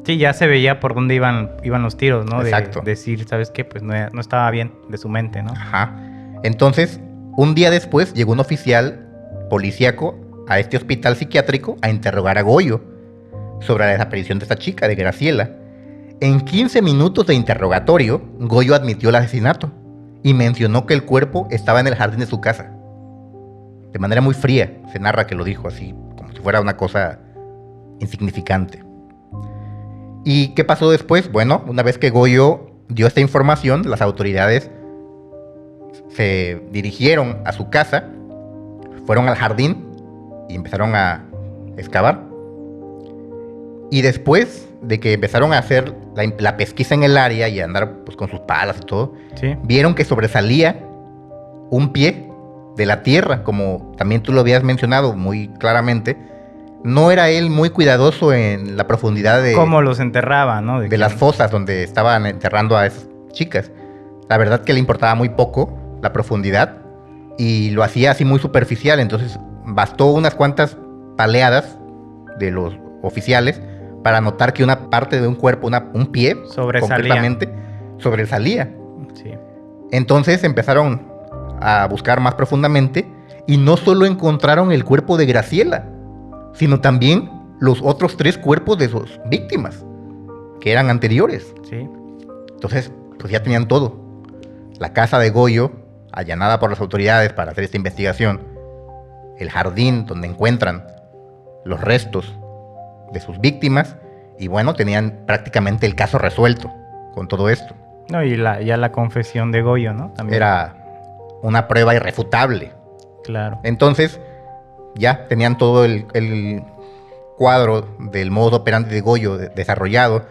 Sí, ya se veía por dónde iban los tiros, ¿no? Exacto. De decir, ¿sabes qué? Pues no estaba bien de su mente, ¿no? Ajá. Entonces, un día después llegó un oficial policíaco a este hospital psiquiátrico a interrogar a Goyo sobre la desaparición de esta chica, de Graciela. En 15 minutos de interrogatorio, Goyo admitió el asesinato y mencionó que el cuerpo estaba en el jardín de su casa. De manera muy fría, se narra que lo dijo así, como si fuera una cosa insignificante. ¿Y qué pasó después? Bueno, una vez que Goyo dio esta información, las autoridades se dirigieron a su casa, fueron al jardín y empezaron a excavar. Y después de que empezaron a hacer la pesquisa en el área y a andar pues, con sus palas y todo, Sí. vieron que sobresalía un pie de la tierra, como también tú lo habías mencionado muy claramente. No era él muy cuidadoso en la profundidad de, Cómo los enterraba, ¿no? de las fosas donde estaban enterrando a esas chicas. La verdad que le importaba muy poco la profundidad y lo hacía así muy superficial. Entonces bastó unas cuantas paleadas de los oficiales para notar que una parte de un cuerpo, un pie, Sobresalía. concretamente, sobresalía. Sí. Entonces empezaron a buscar más profundamente y no solo encontraron el cuerpo de Graciela, sino también los otros 3 cuerpos de sus víctimas, que eran anteriores. Sí. Entonces, pues ya tenían todo. La casa de Goyo, allanada por las autoridades para hacer esta investigación, el jardín donde encuentran los restos de sus víctimas, y bueno, tenían prácticamente el caso resuelto con todo esto. No, y ya la confesión de Goyo, ¿no? También. Era una prueba irrefutable. Claro. Entonces, ya tenían todo el cuadro del modus operandi de Goyo desarrollado,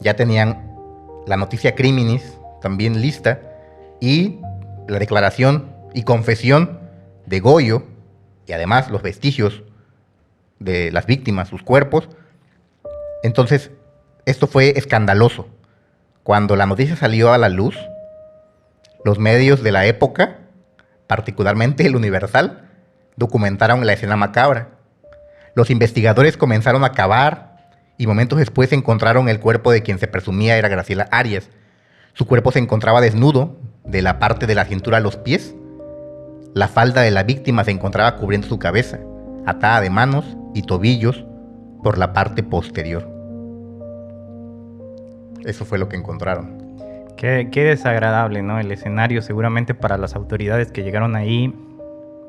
ya tenían la noticia criminis también lista y la declaración y confesión de Goyo y además los vestigios de las víctimas, sus cuerpos. Entonces, esto fue escandaloso. Cuando la noticia salió a la luz, los medios de la época, particularmente el Universal, documentaron la escena macabra. Los investigadores comenzaron a cavar y momentos después encontraron el cuerpo de quien se presumía era Graciela Arias. Su cuerpo se encontraba desnudo de la parte de la cintura a los pies. La falda de la víctima se encontraba cubriendo su cabeza, atada de manos y tobillos por la parte posterior. Eso fue lo que encontraron. Qué desagradable, ¿no? El escenario seguramente para las autoridades que llegaron ahí,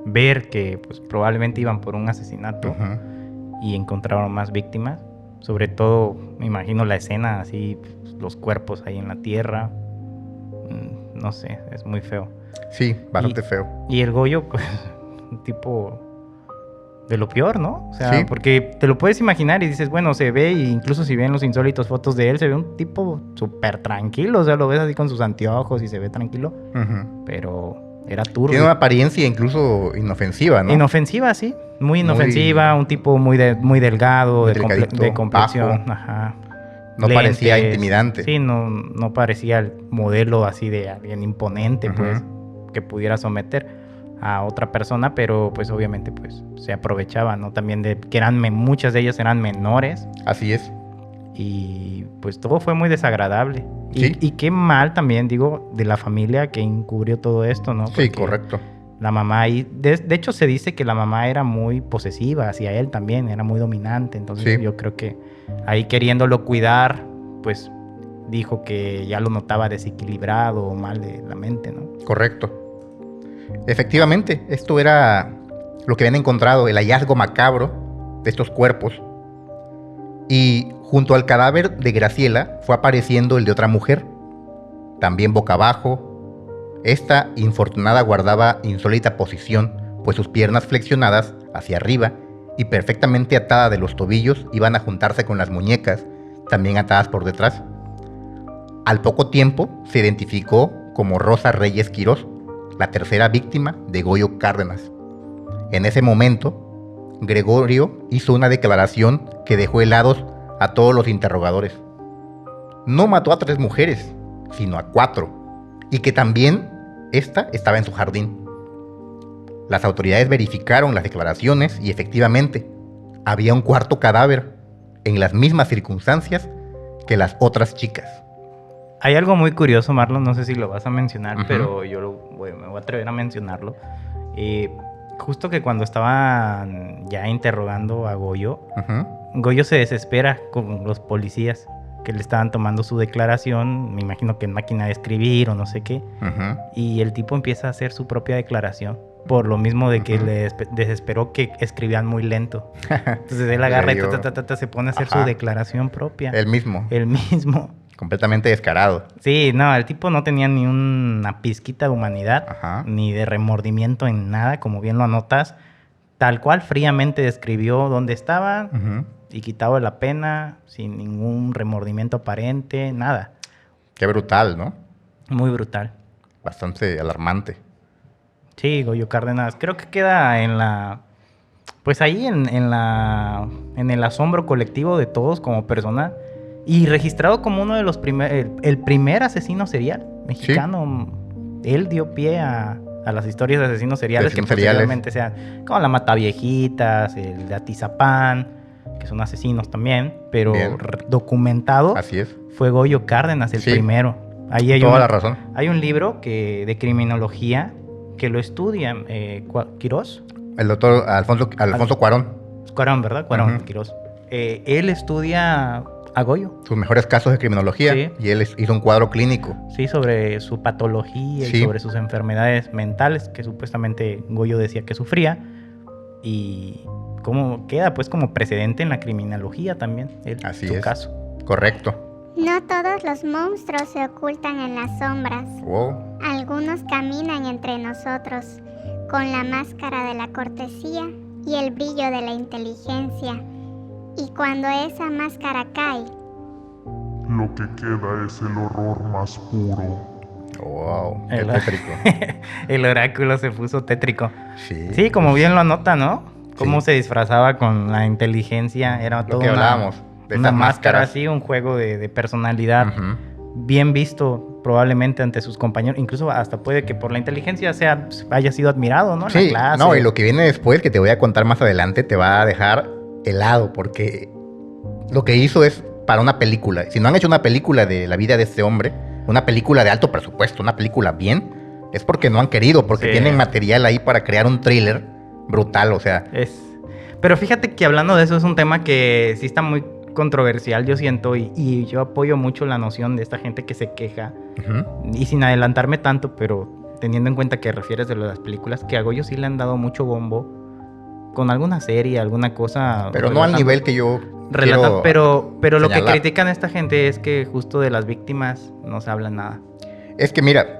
ver que pues, probablemente iban por un asesinato y encontraron más víctimas. Sobre todo, me imagino la escena así, pues, los cuerpos ahí en la tierra. No sé, es muy feo. Sí, bastante feo. Y el Goyo, pues, un tipo de lo peor, ¿no? O sea, Sí. porque te lo puedes imaginar y dices, bueno, se ve, y incluso si ven los insólitos fotos de él, se ve un tipo súper tranquilo. O sea, lo ves así con sus anteojos y se ve tranquilo. Pero era turbio. Tiene una apariencia incluso inofensiva, ¿no? Inofensiva, sí. Muy inofensiva. Un tipo muy delgado, Muy de delgadito, complexión. bajo. Ajá. No parecía intimidante. Sí, no parecía el modelo así de alguien imponente, pues, que pudiera someter a otra persona, pero pues obviamente pues se aprovechaba, ¿no? También de que muchas de ellas eran menores. Así es. Y pues todo fue muy desagradable. Sí. Y qué mal también, digo, de la familia que encubrió todo esto, ¿no? Sí, Porque correcto. la mamá ahí, de hecho se dice que la mamá era muy posesiva hacia él también, era muy dominante. Entonces Sí. yo creo que ahí queriéndolo cuidar, pues dijo que ya lo notaba desequilibrado o mal de la mente, ¿no? Correcto. Efectivamente, esto era lo que habían encontrado, el hallazgo macabro de estos cuerpos. Y junto al cadáver de Graciela fue apareciendo el de otra mujer, también boca abajo. Esta infortunada guardaba insólita posición, pues sus piernas flexionadas hacia arriba y perfectamente atada de los tobillos iban a juntarse con las muñecas, también atadas por detrás. Al poco tiempo se identificó como Rosa Reyes Quirós, la tercera víctima de Goyo Cárdenas. En ese momento, Gregorio hizo una declaración que dejó helados a todos los interrogadores. No mató a 3 mujeres, sino a 4, y que también esta estaba en su jardín. Las autoridades verificaron las declaraciones y efectivamente había un cuarto cadáver en las mismas circunstancias que las otras chicas. Hay algo muy curioso, Marlon, no sé si lo vas a mencionar, Ujú. pero yo me voy a atrever a mencionarlo. Justo que cuando estaban ya interrogando a Goyo, Goyo se desespera con los policías que le estaban tomando su declaración, me imagino que en máquina de escribir o no sé qué, y el tipo empieza a hacer su propia declaración. por lo mismo de que Ujú. le desesperó que escribían muy lento. Entonces él agarra y Le dio- se pone a hacer Ajá. su declaración propia. Él mismo, Él mismo. completamente descarado. Sí, no, el tipo no tenía ni una pizquita de humanidad, Ajá. ni de remordimiento en nada, como bien lo anotas. Tal cual, fríamente describió dónde estaba Ujú. y quitaba la pena, sin ningún remordimiento aparente, nada. Qué brutal, ¿no? Muy brutal. Bastante alarmante. Sí, Goyo Cárdenas. Creo que queda en la... Pues ahí en el asombro colectivo de todos como persona. Y registrado como uno de los el primer asesino serial mexicano. Él dio pie a las historias de asesinos seriales Asesinos que seriales. posteriormente sean como la Mataviejitas, el de Atizapán, que son asesinos también, pero Bien. documentado Así es. fue Goyo Cárdenas el Sí. primero. Ahí hay Toda la razón. hay un libro de criminología que lo estudia Quirós. El doctor Alfonso Cuarón. Cuarón, ¿verdad? Cuarón, Ujú. Quirós. Él estudia a Goyo, Sus mejores casos de criminología. Sí. Y él hizo un cuadro clínico. sí, sobre su patología Sí. y sobre sus enfermedades mentales que supuestamente Goyo decía que sufría. Y cómo queda pues como precedente en la criminología también, Así su es. caso. Correcto. No todos los monstruos se ocultan en las sombras. Wow. Algunos caminan entre nosotros con la máscara de la cortesía y el brillo de la inteligencia. Y cuando esa máscara cae, Lo que queda es el horror más puro. Wow. Qué El- tétrico. El oráculo se puso tétrico. Sí. Sí, como bien lo anota, ¿no? Cómo Sí. se disfrazaba con la inteligencia. Era Lo todo que hablábamos. De una esas máscara máscaras. así, un juego de personalidad Ujú. bien visto probablemente ante sus compañeros. Incluso hasta puede que por la inteligencia haya sido admirado, ¿no? En la Sí, clase. no, y lo que viene después, que te voy a contar más adelante, te va a dejar helado, porque lo que hizo es para una película. Si no han hecho una película de la vida de este hombre, una película de alto presupuesto, una película bien, es porque no han querido, porque Sí. tienen material ahí para crear un thriller brutal, o sea, Pero fíjate que hablando de eso es un tema que sí está muy controversial, yo siento, y yo apoyo mucho la noción de esta gente que se queja, ujú. y sin adelantarme tanto, pero teniendo en cuenta que refieres de lo de las películas, que a Goyo sí le han dado mucho bombo con alguna serie, alguna cosa. Pero no al relatando- nivel que yo relatan, quiero pero lo que señalar. critican a esta gente es que justo de las víctimas no se habla nada. Es que mira,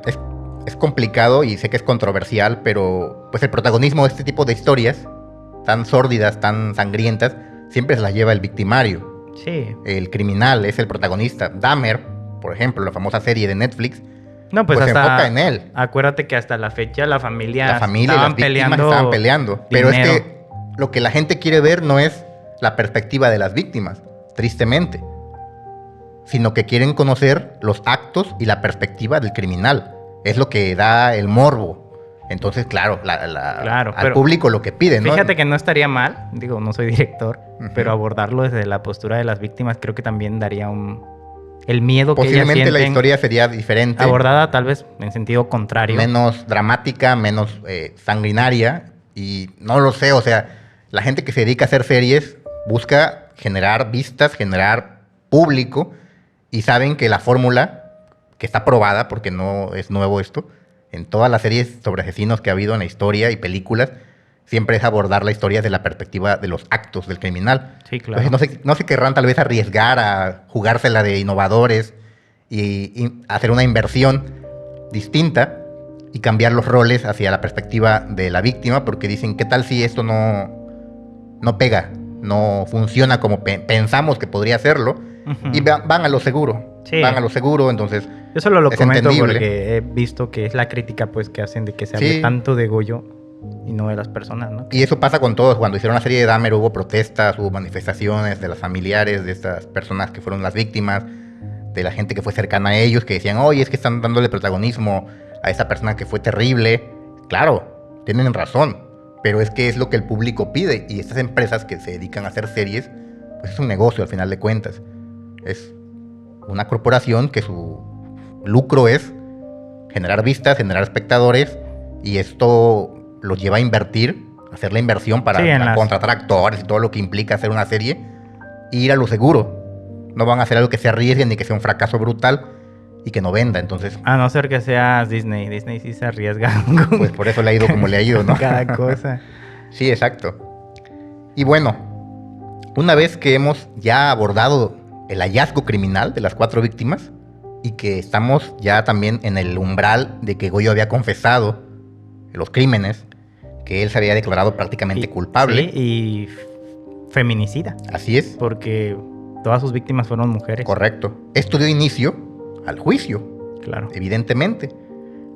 es complicado y sé que es controversial, pero pues el protagonismo de este tipo de historias, tan sórdidas, tan sangrientas, siempre se las lleva el victimario. Sí. El criminal es el protagonista. Dahmer, por ejemplo, la famosa serie de Netflix, No, pues pues se hasta enfoca en él. acuérdate que hasta la fecha la familia La familia y estaban las víctimas estaban peleando. Pero es dinero. que lo que la gente quiere ver no es la perspectiva de las víctimas, tristemente, sino que quieren conocer los actos y la perspectiva del criminal. Es lo que da el morbo. Entonces, claro, Claro, al pero público lo que pide, ¿no? Fíjate que no estaría mal, digo, no soy director, Ujú. pero abordarlo desde la postura de las víctimas creo que también daría el miedo que ellas Posiblemente la sienten, historia sería diferente. abordada tal vez en sentido contrario. Menos dramática, menos sanguinaria. Y no lo sé, o sea, la gente que se dedica a hacer series busca generar vistas, generar público. Y saben que la fórmula, que está probada, porque no es nuevo esto, en todas las series sobre asesinos que ha habido en la historia y películas, siempre es abordar la historia desde la perspectiva de los actos del criminal. Sí, claro. Entonces no se querrán tal vez arriesgar a jugársela de innovadores y hacer una inversión distinta y cambiar los roles hacia la perspectiva de la víctima, porque dicen, ¿qué tal si esto no pega, no funciona como pensamos que podría hacerlo? Ujú. Y van a lo seguro. Sí. Van a lo seguro, entonces Yo solo lo es comento entendible. porque he visto que es la crítica pues que hacen de que se hable Sí. tanto de Goyo y no de las personas, ¿no? Y eso pasa con todos. Cuando hicieron la serie de Dahmer hubo protestas, hubo manifestaciones de los familiares de estas personas que fueron las víctimas, de la gente que fue cercana a ellos, que decían, oye, es que están dándole protagonismo a esa persona que fue terrible. Claro, tienen razón, pero es que es lo que el público pide. Y estas empresas que se dedican a hacer series, pues es un negocio al final de cuentas. Es una corporación que su lucro es generar vistas, generar espectadores, y esto los lleva a invertir, a hacer la inversión para Sí, en las- contratar actores y todo lo que implica hacer una serie, e ir a lo seguro. No van a hacer algo que se arriesguen ni que sea un fracaso brutal. y que no venda. Entonces, A no ser que seas Disney. Disney sí se arriesga pues por eso le ha ido como le ha ido, ¿no? cada cosa. Sí, exacto. Y bueno, una vez que hemos ya abordado el hallazgo criminal de las 4 víctimas y que estamos ya también en el umbral de que Goyo había confesado los crímenes, que él se había declarado prácticamente culpable. Sí, y feminicida. Así es, Porque todas sus víctimas fueron mujeres. correcto. Esto dio inicio al juicio, Claro. evidentemente.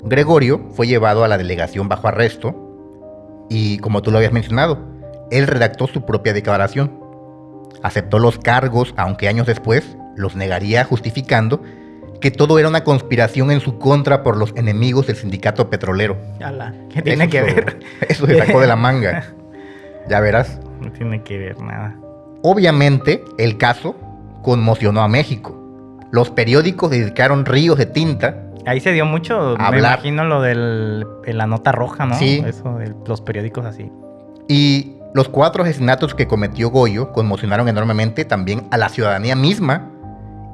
Gregorio fue llevado a la delegación bajo arresto y, como tú lo habías mencionado, él redactó su propia declaración. Aceptó los cargos, aunque años después los negaría justificando que todo era una conspiración en su contra por los enemigos del sindicato petrolero. Ala, ¿qué tiene Eso que se- ver? Eso se sacó de la manga. Ya verás. No tiene que ver nada. Obviamente, el caso conmocionó a México. Los periódicos dedicaron ríos de tinta. Ahí se dio mucho, me Hablar. imagino lo de la nota roja, ¿no? Sí. Eso de los periódicos así. Y los 4 asesinatos que cometió Goyo conmocionaron enormemente también a la ciudadanía misma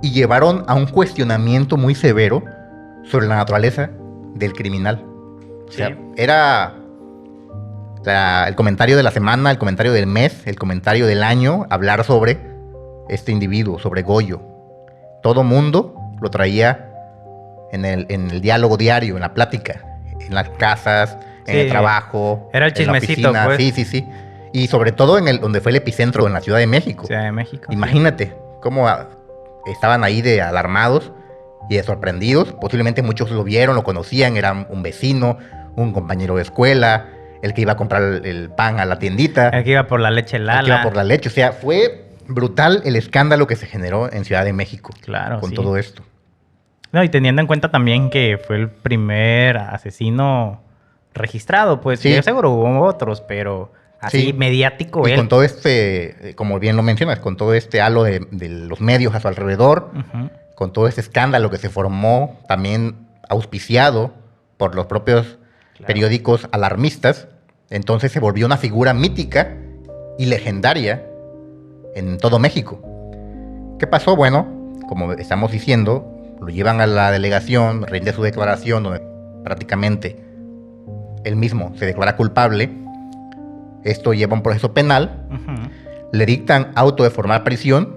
y llevaron a un cuestionamiento muy severo sobre la naturaleza del criminal. O sea, Sí. era el comentario de la semana, el comentario del mes, el comentario del año, hablar sobre este individuo, sobre Goyo. Todo mundo lo traía en el diálogo diario, en la plática, en las casas, en Sí. el trabajo, Era el en la chismecito, oficina. pues. Sí, sí, sí. Y sobre todo donde fue el epicentro, en la Ciudad de México. Ciudad de México. Imagínate cómo estaban ahí de alarmados y de sorprendidos. Posiblemente muchos lo vieron, lo conocían, era un vecino, un compañero de escuela, el que iba a comprar el pan a la tiendita, El que iba por la leche el Lala. que iba por la leche. O sea, fue brutal el escándalo que se generó en Ciudad de México Claro, con sí. todo esto. No, y teniendo en cuenta también que fue el primer asesino registrado, pues Sí. yo seguro hubo otros, pero así Sí. mediático Y él. con todo como bien lo mencionas, con todo este halo de los medios a su alrededor, Ujú. con todo este escándalo que se formó, también auspiciado por los propios Claro. periódicos alarmistas, entonces se volvió una figura mítica y legendaria en todo México. ¿Qué pasó? Bueno, como estamos diciendo, lo llevan a la delegación, rinde su declaración, donde prácticamente él mismo se declara culpable. Esto lleva a un proceso penal, Ujú. le dictan auto de formar prisión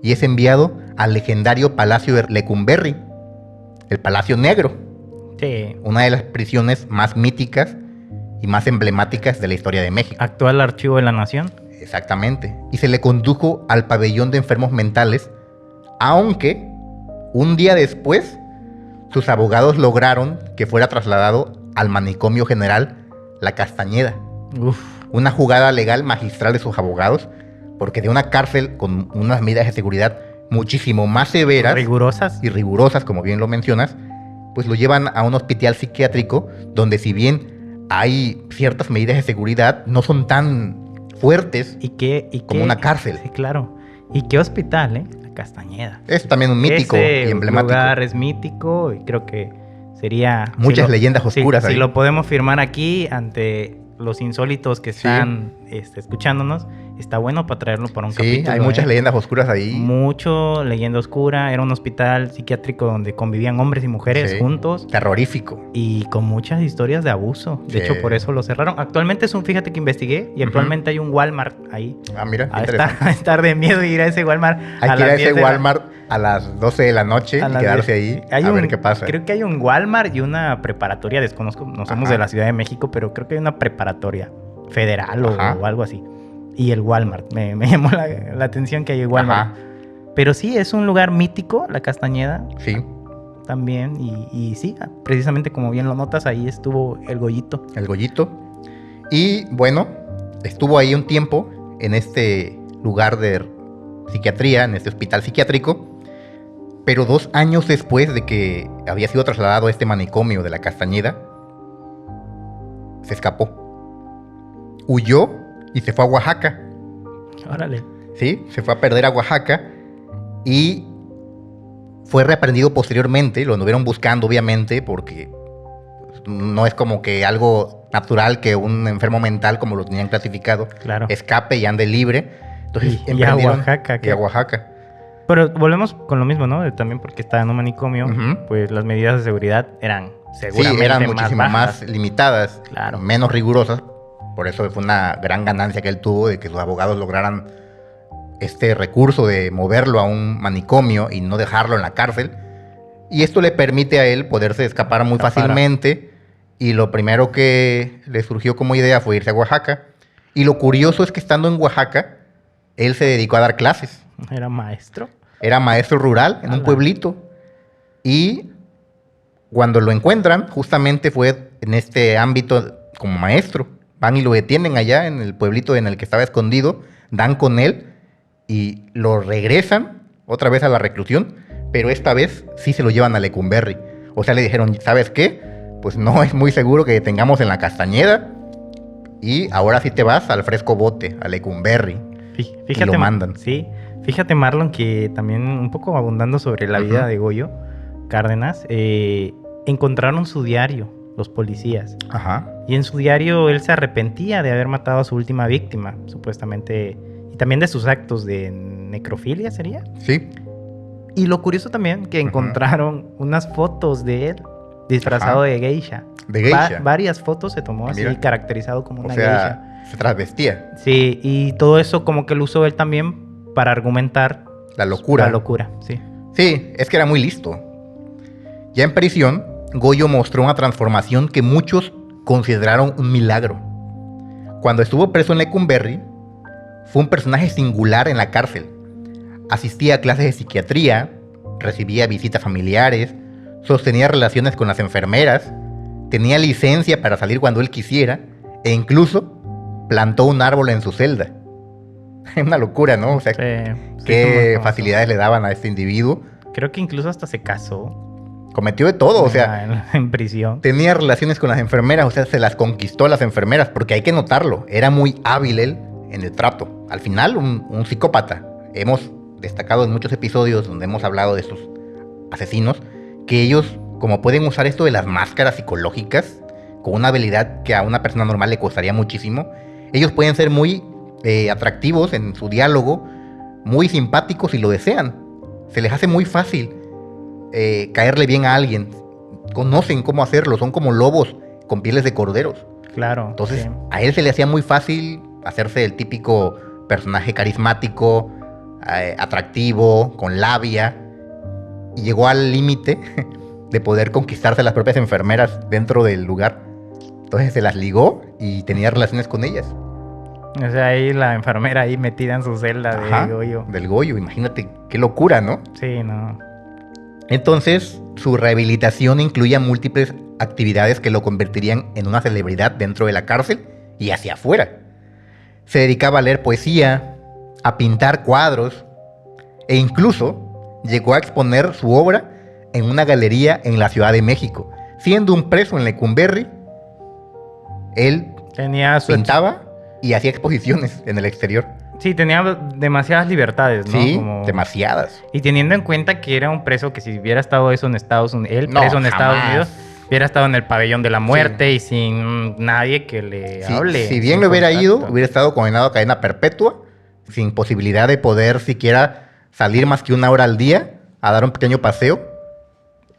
y es enviado al legendario Palacio de Lecumberri, el Palacio Negro, Sí. una de las prisiones más míticas y más emblemáticas de la historia de México. Actual Archivo de la Nación. Exactamente. Y se le condujo al pabellón de enfermos mentales, aunque un día después sus abogados lograron que fuera trasladado al manicomio general La Castañeda. Uf. Una jugada legal magistral de sus abogados, porque de una cárcel con unas medidas de seguridad muchísimo más severas Rigurosas. y rigurosas, como bien lo mencionas, pues lo llevan a un hospital psiquiátrico donde, si bien hay ciertas medidas de seguridad, no son tan fuertes. ¿Y qué? Como una cárcel. Sí, claro. ¿Y qué hospital, La Castañeda. Es también un mítico Ese y emblemático. lugar es mítico y creo que sería... Muchas leyendas si- oscuras si ahí. lo podemos firmar aquí ante los insólitos que Sí. están escuchándonos, está bueno para traerlo para un Sí, capítulo. hay muchas ¿eh? leyendas oscuras ahí. Mucho leyenda oscura. Era un hospital psiquiátrico donde convivían hombres y mujeres Sí. juntos Terrorífico. y con muchas historias de abuso. De Sí. hecho, por eso lo cerraron. Actualmente fíjate que investigué y actualmente hay un Walmart ahí. Ah, mira, A interesante. estar, a estar de miedo ir a ese Walmart. Hay que ir las a 10 ese de la- Walmart a las 12 de la noche a y las quedarse 10. ahí a ver qué pasa. Creo que hay un Walmart y una preparatoria, desconozco, no somos Ajá. de la Ciudad de México, pero creo que hay una preparatoria federal Ajá. o algo así. Y el Walmart, me llamó la atención que hay el Walmart. Ajá, Pero sí, es un lugar mítico, La Castañeda sí, también. Y sí, precisamente como bien lo notas, ahí estuvo el Goyito. el Goyito. Y bueno, estuvo ahí un tiempo en este lugar de psiquiatría, en este hospital psiquiátrico. Pero 2 años después de que había sido trasladado a este manicomio de La Castañeda, se escapó. Huyó y se fue a Oaxaca. Órale. ¿Sí? Se fue a perder a Oaxaca y fue reaprendido posteriormente. Lo anduvieron buscando, obviamente, porque no es como que algo natural que un enfermo mental, como lo tenían clasificado, Claro. escape y ande libre. Entonces Y a emprendieron- Oaxaca, Y ¿qué? a Oaxaca. Pero volvemos con lo mismo, ¿no? También porque estaba en un manicomio, Ujú. pues las medidas de seguridad eran Sí, seguramente eran más muchísimo bajas. más limitadas, Claro. menos rigurosas. Por eso fue una gran ganancia que él tuvo de que sus abogados lograran este recurso de moverlo a un manicomio y no dejarlo en la cárcel. Y esto le permite a él poderse escapar muy fácilmente. Y lo primero que le surgió como idea fue irse a Oaxaca. Y lo curioso es que estando en Oaxaca, él se dedicó a dar clases. Era maestro. Era maestro rural en un Ala. pueblito. Y cuando lo encuentran, justamente fue en este ámbito como maestro. Van y lo detienen allá en el pueblito en el que estaba escondido, dan con él y lo regresan otra vez a la reclusión, pero esta vez sí se lo llevan a Lecumberri. O sea, le dijeron, ¿sabes qué? Pues no es muy seguro que te tengamos en la Castañeda y ahora sí te vas al fresco bote, a Lecumberri. Fíjate, lo mandan. Sí, fíjate, Marlon, que también un poco abundando sobre la vida de Goyo Cárdenas, encontraron su diario, los policías. Ajá. Y en su diario él se arrepentía de haber matado a su última víctima, supuestamente, y también de sus actos de necrofilia, ¿sería? Sí. Y lo curioso también que encontraron unas fotos de él disfrazado Ajá. de geisha. De geisha. Varias fotos se tomó así, Mira. caracterizado como O una sea, geisha. se trasvestía. Sí, y todo eso como que lo usó él también para argumentar La locura. la locura, sí. Sí, es que era muy listo. Ya en prisión, Goyo mostró una transformación que muchos consideraron un milagro. Cuando estuvo preso en Lecumberri, fue un personaje singular en la cárcel. Asistía a clases de psiquiatría, recibía visitas familiares, sostenía relaciones con las enfermeras, tenía licencia para salir cuando él quisiera e incluso plantó un árbol en su celda. Es una locura, ¿no? O sea, Sí, sí, qué como- facilidades le daban a este individuo. Creo que incluso hasta se casó. Cometió de todo, o sea, en prisión. tenía relaciones con las enfermeras, o sea, se las conquistó a las enfermeras, porque hay que notarlo, era muy hábil él en el trato. Al final, un psicópata. Hemos destacado en muchos episodios donde hemos hablado de estos asesinos, que ellos, como pueden usar esto de las máscaras psicológicas, con una habilidad que a una persona normal le costaría muchísimo, ellos pueden ser muy atractivos en su diálogo, muy simpáticos si lo desean. Se les hace muy fácil caerle bien a alguien. Conocen cómo hacerlo, son como lobos con pieles de corderos. Claro. Entonces, sí. a él se le hacía muy fácil hacerse el típico personaje carismático, atractivo, con labia, y llegó al límite de poder conquistarse a las propias enfermeras dentro del lugar. Entonces se las ligó y tenía relaciones con ellas. O sea, ahí la enfermera ahí metida en su celda Ajá, de Goyo. del Goyo, imagínate qué locura, ¿no? Sí, no. Entonces, su rehabilitación incluía múltiples actividades que lo convertirían en una celebridad dentro de la cárcel y hacia afuera. Se dedicaba a leer poesía, a pintar cuadros e incluso llegó a exponer su obra en una galería en la Ciudad de México. Siendo un preso en Lecumberri, él Tenía su... pintaba y hacía exposiciones en el exterior. Sí, tenía demasiadas libertades, ¿no? Sí, Como- demasiadas. Y teniendo en cuenta que era un preso que si hubiera estado eso en Estados Unidos, él No, preso en Estados jamás. Unidos, hubiera estado en el pabellón de la muerte y sin nadie que le Si, hable. si bien sin le hubiera contacto. ido, hubiera estado condenado a cadena perpetua, sin posibilidad de poder siquiera salir más que 1 hora al día a dar un pequeño paseo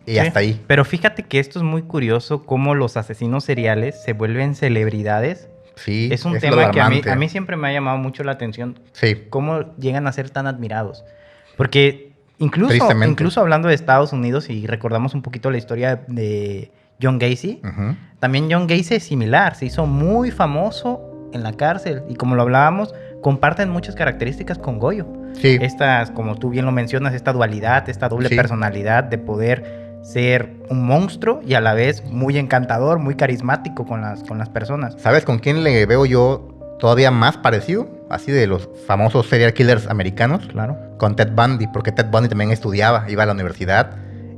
y Sí, hasta ahí. Pero fíjate que esto es muy curioso, cómo los asesinos seriales se vuelven celebridades. Sí, Es un lo tema que alarmante. a mí siempre me ha llamado mucho la atención, Sí, cómo llegan a ser tan admirados. Porque incluso Tristemente. hablando de Estados Unidos, y recordamos un poquito la historia de John Gacy, ujú, también John Gacy es similar, se hizo muy famoso en la cárcel y como lo hablábamos, comparten muchas características con Goyo. sí, Estas, como tú bien lo mencionas, esta dualidad, esta doble Sí. personalidad de poder ser un monstruo y a la vez muy encantador, muy carismático con las personas. ¿Sabes con quién le veo yo todavía más parecido? Así de los famosos serial killers americanos. Claro. Con Ted Bundy, porque Ted Bundy también estudiaba, iba a la universidad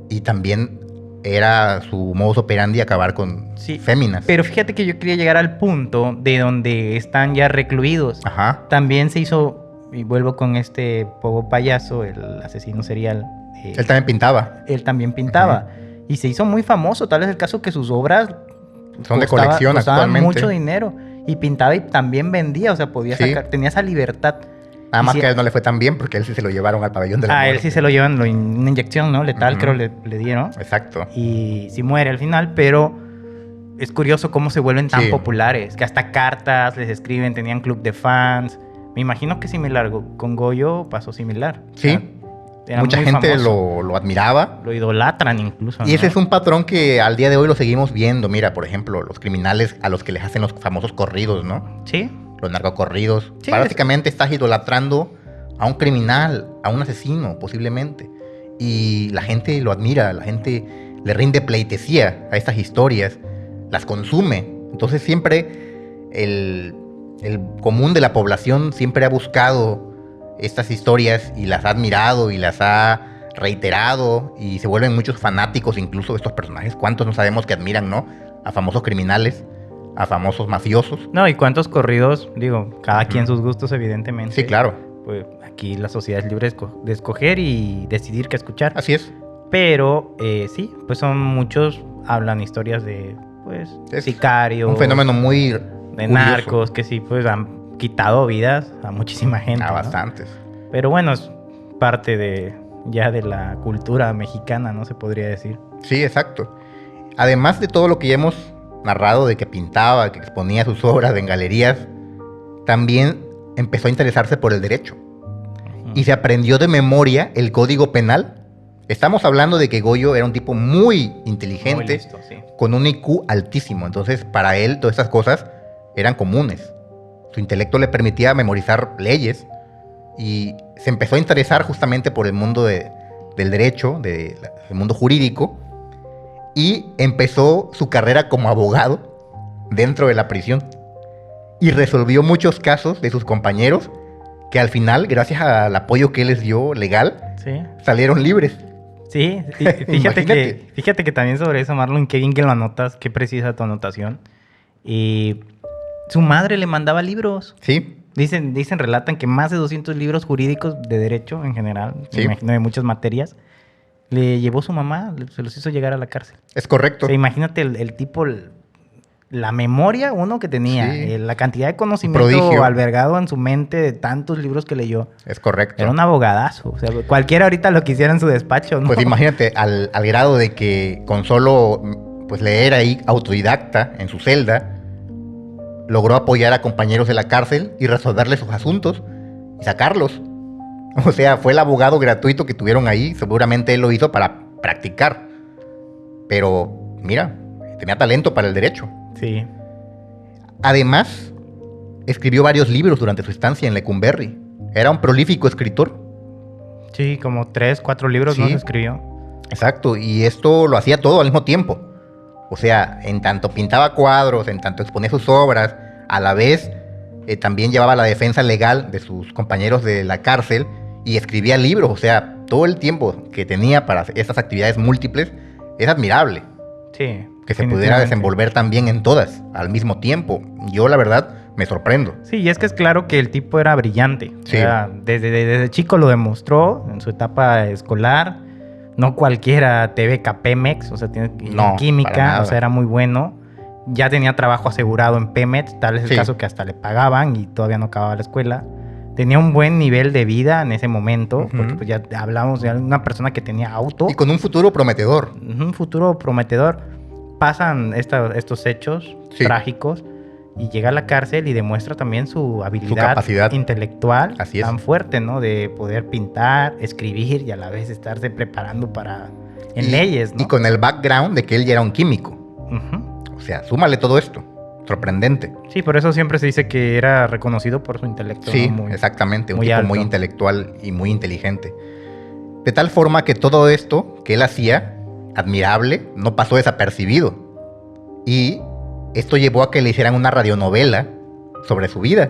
y también era su modus operandi acabar con Sí, féminas. Pero fíjate que yo quería llegar al punto de donde están ya recluidos. Ajá, También se hizo, y vuelvo con este pogo payaso, el asesino serial. él también pintaba. Él también pintaba. Y se hizo muy famoso. Tal es el caso que sus obras Son de colección costaban actualmente. mucho dinero. Y pintaba y también vendía. O sea, podía Sí. sacar, tenía esa libertad. Nada Y más sí- que a él no le fue tan bien porque a él sí se lo llevaron al pabellón de la él muerte. sí se lo llevan, una inyección, ¿no? Letal, Ujú. creo le dieron. Exacto. Y sí muere al final, pero es curioso cómo se vuelven tan Sí. populares, que hasta cartas les escriben, tenían club de fans. Me imagino que similar, con Goyo pasó similar. Sí. Era Mucha muy gente famoso. lo admiraba. Lo idolatran incluso. Y ese ¿no? es un patrón que al día de hoy lo seguimos viendo. Mira, por ejemplo, los criminales a los que les hacen los famosos corridos, ¿no? Sí, Los narcocorridos. Sí, Básicamente estás idolatrando a un criminal, a un asesino, posiblemente. Y la gente lo admira, la gente le rinde pleitesía a estas historias, las consume. Entonces siempre el común de la población siempre ha buscado estas historias y las ha admirado y las ha reiterado y se vuelven muchos fanáticos incluso de estos personajes. ¿Cuántos no sabemos que admiran, no? A famosos criminales, a famosos mafiosos. No, y cuántos corridos, digo, cada quien sus gustos, evidentemente. Sí, claro. Pues aquí la sociedad es libre de escoger y decidir qué escuchar. Así es. Pero sí, pues son muchos, hablan historias de, pues, Es sicarios. Un fenómeno muy de curioso. narcos, que sí, pues han quitado vidas a muchísima gente. A ¿no? bastantes. Pero bueno, es parte de ya de la cultura mexicana, ¿no? Se podría decir. Sí, exacto. Además de todo lo que ya hemos narrado de que pintaba, que exponía sus obras en galerías, también empezó a interesarse por el derecho. Y se aprendió de memoria el Código Penal. Estamos hablando de que Goyo era un tipo muy inteligente, Muy listo, sí. con un IQ altísimo. Entonces, para él, todas estas cosas eran comunes. Su intelecto le permitía memorizar leyes y se empezó a interesar justamente por el mundo del derecho, del mundo jurídico, y empezó su carrera como abogado dentro de la prisión. Y resolvió muchos casos de sus compañeros que al final, gracias al apoyo que él les dio legal, Sí. salieron libres. Sí, Imagínate. fíjate que también sobre eso, Marlon, qué bien que lo anotas, qué precisa tu anotación. Y su madre le mandaba libros. Sí, Dicen, relatan que más de 200 libros jurídicos de derecho en general, Sí. me imagino de muchas materias, le llevó su mamá, se los hizo llegar a la cárcel. es correcto. O sea, imagínate el tipo, la memoria uno que tenía, Sí. la cantidad de conocimiento Prodigio. albergado en su mente de tantos libros que leyó. Es correcto. Era un abogadazo. O sea, cualquiera ahorita lo quisiera en su despacho, ¿no? Pues imagínate, al grado de que con solo pues, leer ahí autodidacta en su celda, logró apoyar a compañeros de la cárcel y resolverles sus asuntos y sacarlos. O sea, fue el abogado gratuito que tuvieron ahí. Seguramente él lo hizo para practicar. Pero, mira, tenía talento para el derecho. Sí. Además, escribió varios libros durante su estancia en Lecumberri. Era un prolífico escritor. Sí, como 3, 4 libros, ¿no? Sí. Se escribió. Exacto, y esto lo hacía todo al mismo tiempo. O sea, en tanto pintaba cuadros, en tanto exponía sus obras, a la vez también llevaba la defensa legal de sus compañeros de la cárcel y escribía libros. O sea, todo el tiempo que tenía para estas actividades múltiples es admirable. Sí. Que se pudiera definitivamente. desenvolver también en todas al mismo tiempo. Yo, la verdad, me sorprendo. Sí, y es que es claro que el tipo era brillante. Sí. O sea, desde chico lo demostró en su etapa escolar. No cualquiera te beca Pemex, o sea, tiene No, para química, nada. o sea, era muy bueno. Ya tenía trabajo asegurado en Pemex, tal es el Sí. caso que hasta le pagaban y todavía no acababa la escuela. Tenía un buen nivel de vida en ese momento, Ujú. porque pues ya hablamos de una persona que tenía auto, Y con un futuro prometedor. un futuro prometedor. Pasan estos hechos Sí. trágicos y llega a la cárcel y demuestra también su habilidad capacidad. intelectual Así es. tan fuerte, ¿no? De poder pintar, escribir y a la vez estarse preparando para en Y- leyes, ¿no? Y con el background de que él ya era un químico. Ujú. O sea, súmale todo esto. Sorprendente. Sí, por eso siempre se dice que era reconocido por su intelecto. Sí, ¿no? Muy- exactamente. Un muy tipo alto. muy intelectual y muy inteligente. De tal forma que todo esto que él hacía, admirable, no pasó desapercibido. Y esto llevó a que le hicieran una radionovela sobre su vida,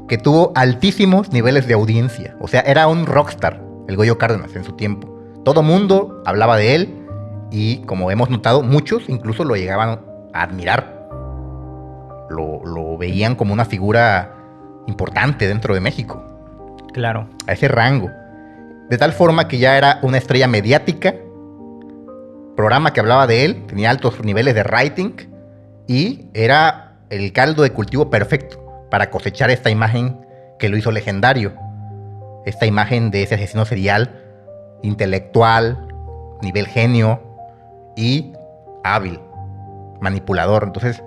que tuvo altísimos niveles de audiencia. O sea, era un rockstar, el Goyo Cárdenas, en su tiempo. Todo mundo hablaba de él y, como hemos notado, muchos incluso lo llegaban a admirar. Lo veían como una figura importante dentro de México, Claro. a ese rango. De tal forma que ya era una estrella mediática, programa que hablaba de él, tenía altos niveles de rating y era el caldo de cultivo perfecto para cosechar esta imagen que lo hizo legendario. Esta imagen de ese asesino serial, intelectual, nivel genio y hábil, manipulador. Entonces,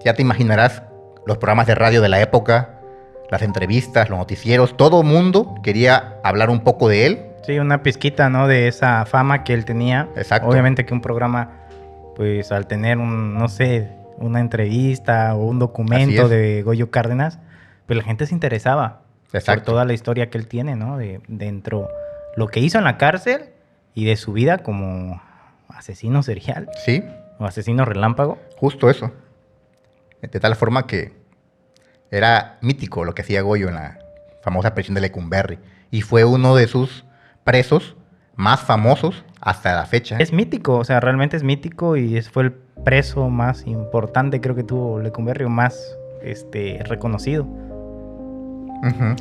ya te imaginarás los programas de radio de la época, las entrevistas, los noticieros, todo mundo quería hablar un poco de él. Sí, una pizquita, ¿no? De esa fama que él tenía. Exacto. Obviamente que un programa, pues al tener no sé, una entrevista o un documento de Goyo Cárdenas, pues la gente se interesaba. Exacto. Por toda la historia que él tiene, ¿no? Dentro lo que hizo en la cárcel y de su vida como asesino serial. Sí. O asesino relámpago. Justo eso. De tal forma que era mítico lo que hacía Goyo en la famosa prisión de Lecumberri. Y fue uno de sus presos más famosos hasta la fecha. Es mítico, o sea, realmente es mítico y fue el preso más importante, creo que tuvo Lecumberri, o más reconocido.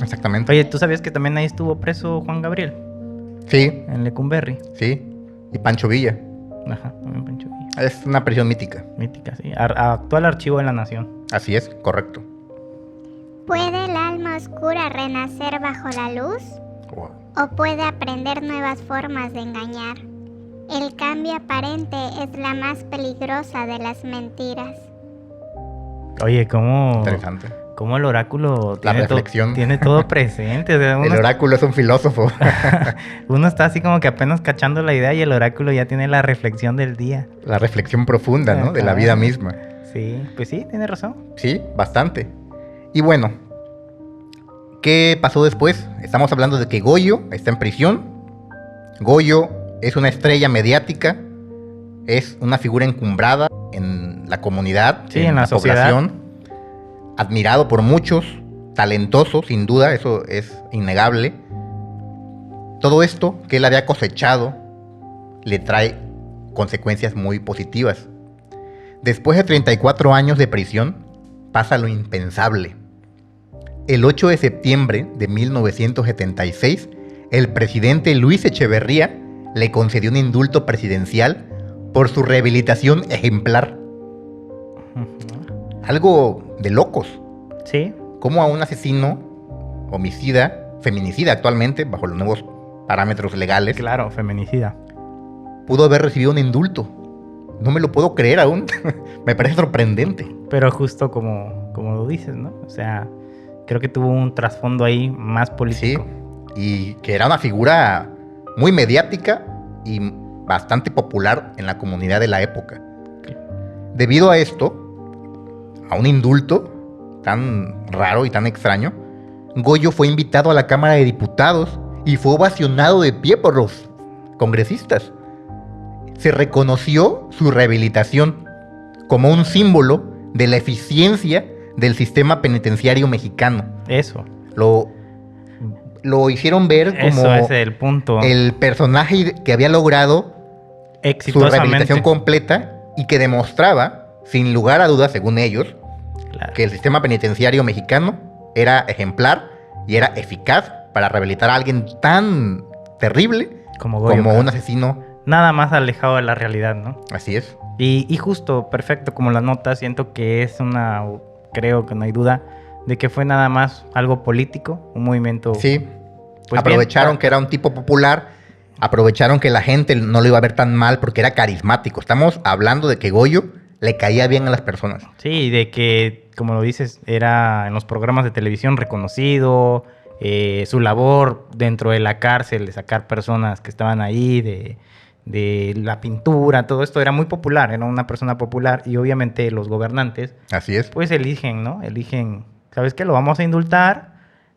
Exactamente. Oye, ¿tú sabías que también ahí estuvo preso Juan Gabriel? Sí, En Lecumberri. sí. Y Pancho Villa. Ajá, también Pancho Villa. Es una prisión mítica. Mítica, sí. Actual archivo de la nación. Así es, correcto. ¿Puede el alma oscura renacer bajo la luz? Wow. ¿O puede aprender nuevas formas de engañar? El cambio aparente es la más peligrosa de las mentiras. Oye, ¿cómo Interesante. el oráculo La tiene, reflexión. tiene todo presente? O sea, El oráculo es un filósofo. uno está así como que apenas cachando la idea y el oráculo ya tiene la reflexión del día. La reflexión profunda, ¿no? De la Ajá. vida misma. Sí, pues sí, tiene razón. Sí, bastante. Y bueno, ¿qué pasó después? Estamos hablando de que Goyo está en prisión. Goyo es una estrella mediática, es una figura encumbrada en la comunidad, Sí, en la sociedad. población, admirado por muchos, talentoso, sin duda, eso es innegable. Todo esto que él había cosechado le trae consecuencias muy positivas. Después de 34 años de prisión, pasa lo impensable. El 8 de septiembre de 1976, el presidente Luis Echeverría le concedió un indulto presidencial por su rehabilitación ejemplar. Algo de locos. Sí, Como a un asesino, homicida, feminicida actualmente, bajo los nuevos parámetros legales, claro, feminicida. pudo haber recibido un indulto. No me lo puedo creer aún. Me parece sorprendente. Pero justo como lo dices, ¿no? O sea, creo que tuvo un trasfondo ahí más Sí. político. Y que era una figura muy mediática y bastante popular en la comunidad de la época. Debido a esto, a un indulto tan raro y tan extraño, Goyo fue invitado a la Cámara de Diputados y fue ovacionado de pie por los congresistas. Se reconoció su rehabilitación como un símbolo de la eficiencia del sistema penitenciario mexicano. Eso. Lo hicieron ver como Eso es el punto. el personaje que había logrado su Exitosamente. rehabilitación completa y que demostraba, sin lugar a dudas, según ellos, Claro. que el sistema penitenciario mexicano era ejemplar y era eficaz para rehabilitar a alguien tan terrible Como Goyo como un Cárdenas. asesino. Nada más alejado de la realidad, ¿no? Así es. Y justo, perfecto, como la nota, siento que creo que no hay duda, de que fue nada más algo político, un movimiento. Sí. Pues Aprovecharon bien, que era un tipo popular, aprovecharon que la gente no lo iba a ver tan mal porque era carismático. Estamos hablando de que Goyo le caía bien a las personas. Sí, de que, como lo dices, era en los programas de televisión reconocido, su labor dentro de la cárcel, de sacar personas que estaban ahí, de la pintura, todo esto era muy popular, era una persona popular y obviamente los gobernantes Así es. pues eligen, ¿no? Eligen, ¿sabes qué? Lo vamos a indultar,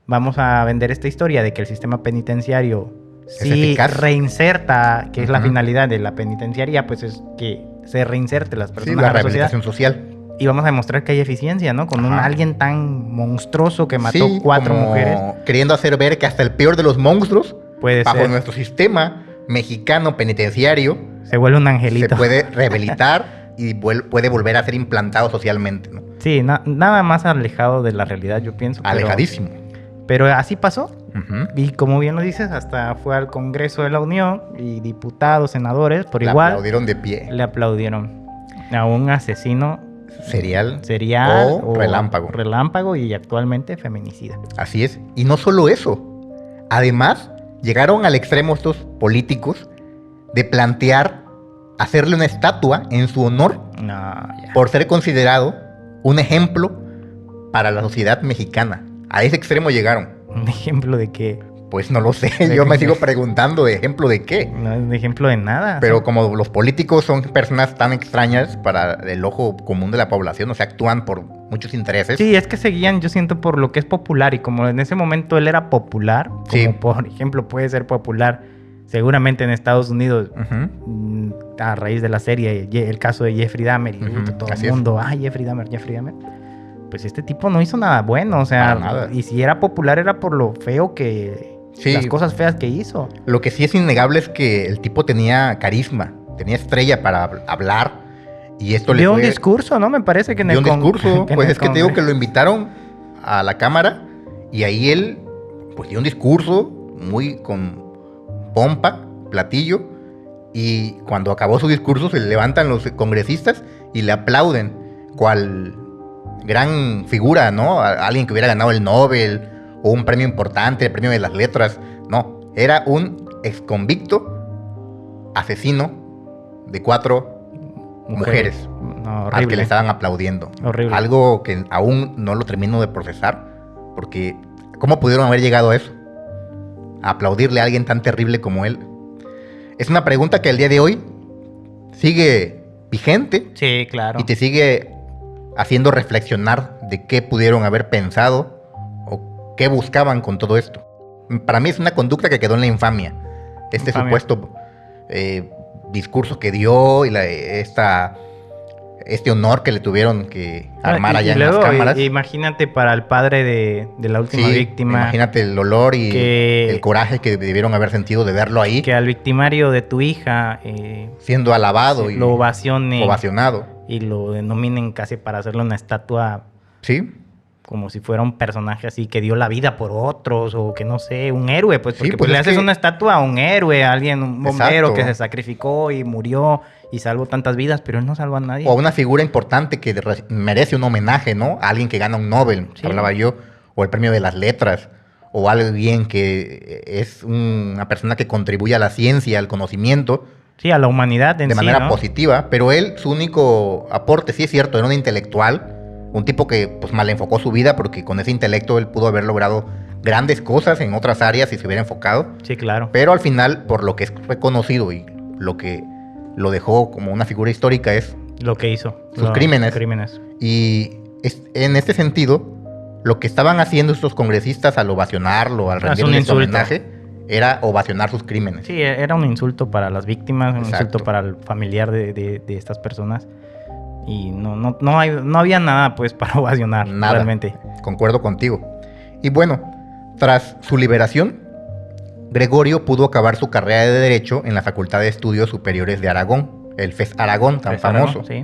vamos a vender esta historia de que el sistema penitenciario sí eficaz. reinserta, que es la Ujú. finalidad de la penitenciaria, pues es que se reinserte las Sí, personas la a la sociedad. rehabilitación social. Y vamos a demostrar que hay eficiencia, ¿no? Con Ajá. alguien tan monstruoso que mató Sí, 4 como mujeres. queriendo hacer ver que hasta el peor de los monstruos, Puede bajo ser. nuestro sistema mexicano penitenciario, Se vuelve un se angelito. puede rehabilitar y puede volver a ser implantado socialmente, ¿no? Sí, nada más alejado de la realidad, yo pienso. Alejadísimo. Pero así pasó. Ujú. Y como bien lo dices, hasta fue al Congreso de la Unión y diputados, senadores, por Le igual aplaudieron de pie. le aplaudieron a un asesino Serial o relámpago. Relámpago y actualmente feminicida. Así es. Y no solo eso. Además, llegaron al extremo estos políticos de plantear hacerle una estatua en su honor No, ya. por ser considerado un ejemplo para la sociedad mexicana. A ese extremo llegaron. ¿Un ejemplo de qué? Pues no lo sé, ¿De yo me qué? sigo preguntando de ejemplo de qué. No es un ejemplo de nada. Pero como los políticos son personas tan extrañas para el ojo común de la población, o sea, actúan por muchos intereses. Sí, es que seguían, yo siento, por lo que es popular. Y como en ese momento él era popular, como Sí. por ejemplo puede ser popular seguramente en Estados Unidos, Ujú. a raíz de la serie, el caso de Jeffrey Dahmer, y Ujú, todo así el es. mundo, Jeffrey Dahmer. Pues este tipo no hizo nada bueno, o sea, Para nada. y si era popular era por lo feo que... Sí. Las cosas feas que hizo. Lo que sí es innegable es que el tipo tenía carisma, tenía estrella para hablar. Y esto le Dio un fue... discurso, ¿no? Me parece que en dio el un discurso. en Pues el es que te digo que Congreso. lo invitaron a la cámara y ahí él pues dio un discurso muy con pompa, platillo, y cuando acabó su discurso se levantan los congresistas y le aplauden, cual gran figura, ¿no? Alguien que hubiera ganado el Nobel o un premio importante, el premio de las letras. No, era un exconvicto asesino de 4 mujeres No, al que horrible. le estaban aplaudiendo. Horrible. Algo que aún no lo termino de procesar, porque ¿cómo pudieron haber llegado a eso? A aplaudirle a alguien tan terrible como él. Es una pregunta que al día de hoy sigue vigente Sí, claro. y te sigue haciendo reflexionar de qué pudieron haber pensado o qué buscaban con todo esto. Para mí es una conducta que quedó en la infamia. Este Infamia. supuesto discurso que dio y este honor que le tuvieron que armar Y allá en luego, las cámaras. Imagínate para el padre de la última Sí, víctima. imagínate el olor y que- el coraje que debieron haber sentido de verlo ahí, Que al victimario de tu hija siendo alabado y lo ovacione ovacionado. y lo denominen casi para hacerle una estatua Sí, como si fuera un personaje así que dio la vida por otros o que no sé, un héroe, pues Sí, porque pues le es haces que- una estatua a un héroe, a alguien, un bombero Exacto. que se sacrificó y murió y salvó tantas vidas, pero él no salvó a nadie. o a una figura importante que merece un homenaje, ¿no? A alguien que gana un Nobel, Sí. hablaba yo, o el premio de las letras, o alguien que es una persona que contribuye a la ciencia, al conocimiento, Sí, a la humanidad en de sí, manera ¿no? positiva, pero él, su único aporte, sí es cierto, era un intelectual, un tipo que pues mal enfocó su vida porque con ese intelecto él pudo haber logrado grandes cosas en otras áreas si se hubiera enfocado, Sí, claro. pero al final, por lo que es reconocido y lo que lo dejó como una figura histórica es, Lo que hizo. Sus crímenes. Crímenes. y en este sentido, lo que estaban haciendo estos congresistas al ovacionarlo, al Es un rendirle este insulto. homenaje, era ovacionar sus crímenes. Sí, era un insulto para las víctimas, un Exacto. insulto para el familiar de estas personas. Y no había nada, pues, para ovacionar, Nada. realmente. Concuerdo contigo. Y bueno, tras su liberación, Gregorio pudo acabar su carrera de Derecho en la Facultad de Estudios Superiores de Aragón, el FES Aragón, tan Pues, ahora, famoso, ¿no? Sí,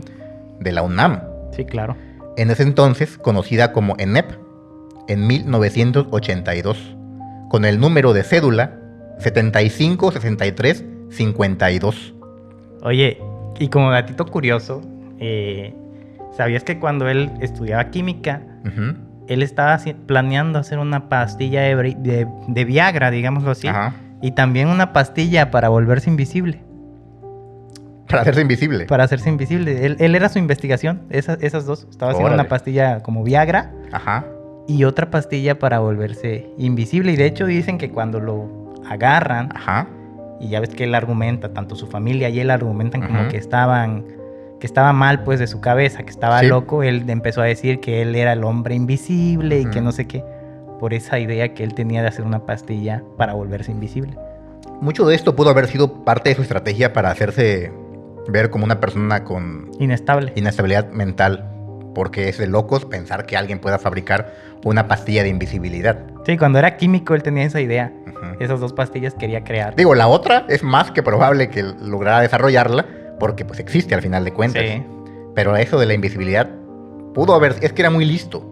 de la UNAM, sí, claro. en ese entonces conocida como ENEP, en 1982, con el número de cédula 756352. Oye, y como datito curioso, ¿sabías que cuando él estudiaba química, Ujú. él estaba planeando hacer una pastilla de Viagra, digámoslo así, Ajá. y también una pastilla para volverse invisible, Para hacerse invisible. para hacerse invisible? Él era su investigación, esas dos. Estaba haciendo Órale. una pastilla como Viagra Ajá. y otra pastilla para volverse invisible. Y de hecho dicen que cuando lo agarran, Ajá. y ya ves que él argumenta, tanto su familia y él argumentan como Ujú. que estaba mal pues de su cabeza, que estaba Sí. loco. Él empezó a decir que él era el hombre invisible y que Ujú. no sé qué, por esa idea que él tenía de hacer una pastilla para volverse invisible. Mucho de esto pudo haber sido parte de su estrategia para hacerse ver como una persona con Inestable. inestabilidad mental, porque es de locos pensar que alguien pueda fabricar una pastilla de invisibilidad. Sí, cuando era químico él tenía esa idea. Ujú. Esas dos pastillas quería crear. Digo, la otra es más que probable que lograra desarrollarla, porque pues existe al final de cuentas. Sí. Pero eso de la invisibilidad pudo haber, es que era muy listo.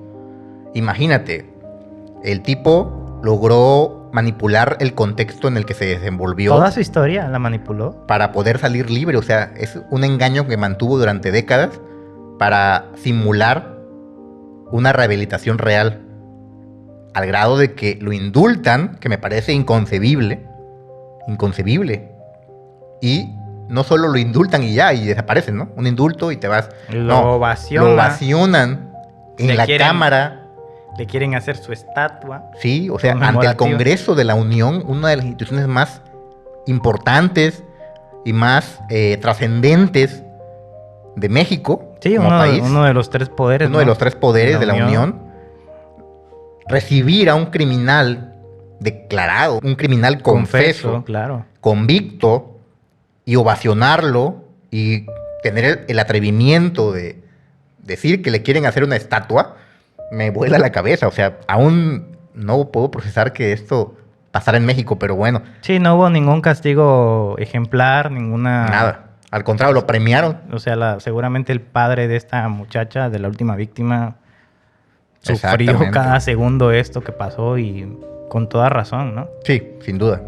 Imagínate, el tipo logró manipular el contexto en el que se desenvolvió Toda su historia la manipuló. para poder salir libre. O sea, es un engaño que mantuvo durante décadas para simular una rehabilitación real, al grado de que lo indultan, que me parece inconcebible, y no solo lo indultan y ya, y desaparecen, ¿no? Un indulto y te vas. Lo ovacionan. Lo ovacionan en la Cámara. Le quieren hacer su estatua. Sí, o sea, ante el conmemorativa. Congreso de la Unión, una de las instituciones más importantes y más trascendentes de México, Sí, como país, uno de los tres poderes. uno de los tres poderes de la Unión, recibir a un criminal declarado, un criminal confeso, claro. convicto, y ovacionarlo y tener el atrevimiento de decir que le quieren hacer una estatua, me vuela la cabeza. O sea, aún no puedo procesar que esto pasara en México, pero bueno. Sí, no hubo ningún castigo ejemplar, ninguna... Nada. Al contrario, lo premiaron. O sea, seguramente el padre de esta muchacha, de la última víctima, sufrió Exactamente. cada segundo esto que pasó y con toda razón, ¿no? Sí, sin duda.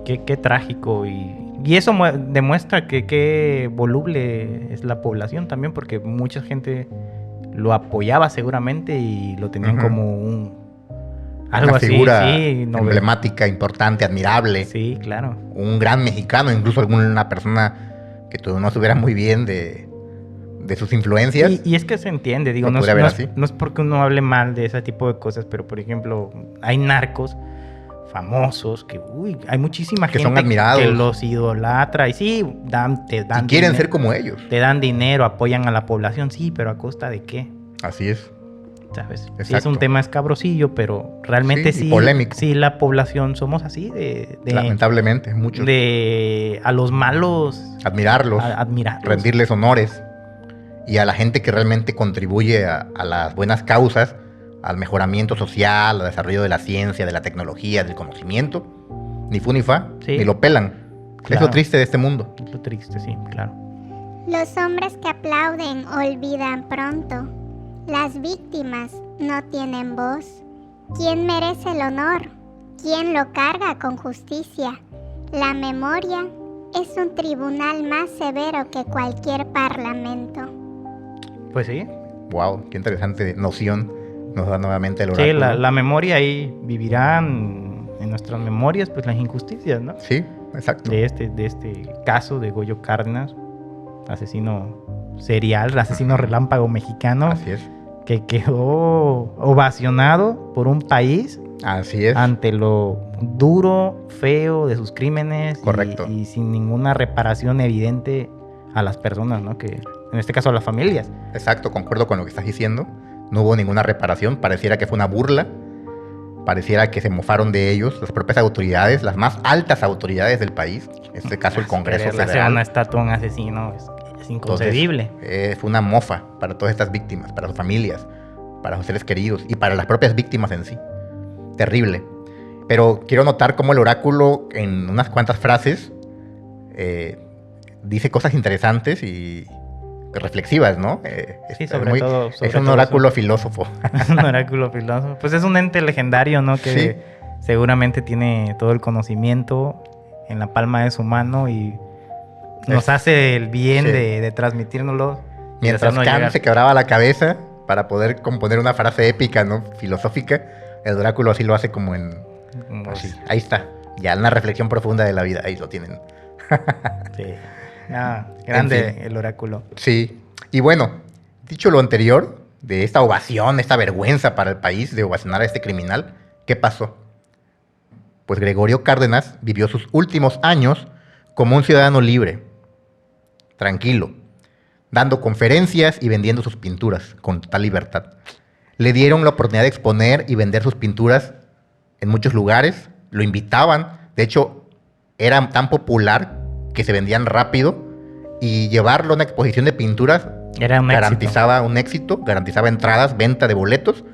Qué trágico y eso demuestra que qué voluble es la población también, porque mucha gente lo apoyaba seguramente y lo tenían Ujú. como algo Una así, figura sí, emblemática, importante, admirable. Sí, claro. Un gran mexicano, incluso alguna persona que tú no supieras muy bien de sus influencias. Y es que se entiende, digo, Lo no es, podría ver no es- así. no es porque uno hable mal de ese tipo de cosas, pero por ejemplo, hay narcos famosos que, hay muchísima Que gente son admirados. que los idolatra y sí, te dan Y quieren dinero, ser como ellos. te dan dinero, apoyan a la población, sí, pero ¿a costa de qué? Así es. ¿Sabes? Sí, es Exacto. un tema escabrosillo, pero realmente Sí, y sí, polémico. sí, la población somos así Lamentablemente, muchos. a los malos Admirarlos, admirarlos. rendirles honores. Y a la gente que realmente contribuye a las buenas causas, al mejoramiento social, al desarrollo de la ciencia, de la tecnología, del conocimiento, ni fu ni fa, Sí. ni lo pelan. Es Claro. lo triste de este mundo. Es lo triste, sí, claro. Los hombres que aplauden olvidan pronto. Las víctimas no tienen voz. ¿Quién merece el honor? ¿Quién lo carga con justicia? La memoria es un tribunal más severo que cualquier parlamento. Pues sí. Wow, qué interesante noción nos da nuevamente el Sí, oráculo. la memoria ahí vivirán en nuestras memorias, pues las injusticias, ¿no? Sí, exacto. De este caso de Goyo Cárdenas, asesino serial, asesino relámpago mexicano, Así es. que quedó ovacionado por un país Así es. ante lo duro, feo de sus crímenes. Correcto. Y sin ninguna reparación evidente a las personas, ¿no? Que en este caso a las familias. Exacto, concuerdo con lo que estás diciendo. No hubo ninguna reparación, pareciera que fue una burla. Pareciera que se mofaron de ellos las propias autoridades, las más altas autoridades del país. En este caso el Congreso Quererle hacer Federal. una estatua a un asesino es inconcebible. Entonces, fue una mofa para todas estas víctimas, para sus familias, para sus seres queridos y para las propias víctimas en sí. Terrible. Pero quiero notar cómo el oráculo, en unas cuantas frases, dice cosas interesantes y reflexivas, ¿no? Sí, Es sobre todo. es un oráculo filósofo. Es un oráculo filósofo. Pues es un ente legendario, ¿no? Que Sí. seguramente tiene todo el conocimiento en la palma de su mano y nos hace el bien Sí. de transmitírnoslo. y Mientras hacernos Kant llegar. se quebraba la cabeza para poder componer una frase épica, ¿no? Filosófica, el oráculo así lo hace como en... Como Así, ahí está. Ya una reflexión profunda de la vida, ahí lo tienen. Sí. Grande En fin. el oráculo. Sí. Y bueno, dicho lo anterior, de esta ovación, esta vergüenza para el país de ovacionar a este criminal, ¿qué pasó? Pues Gregorio Cárdenas vivió sus últimos años como un ciudadano libre, tranquilo, dando conferencias y vendiendo sus pinturas con total libertad. Le dieron la oportunidad de exponer y vender sus pinturas en muchos lugares, lo invitaban, de hecho era tan popular que se vendían rápido y llevarlo a una exposición de pinturas Era un garantizaba un éxito, garantizaba entradas, venta de boletos,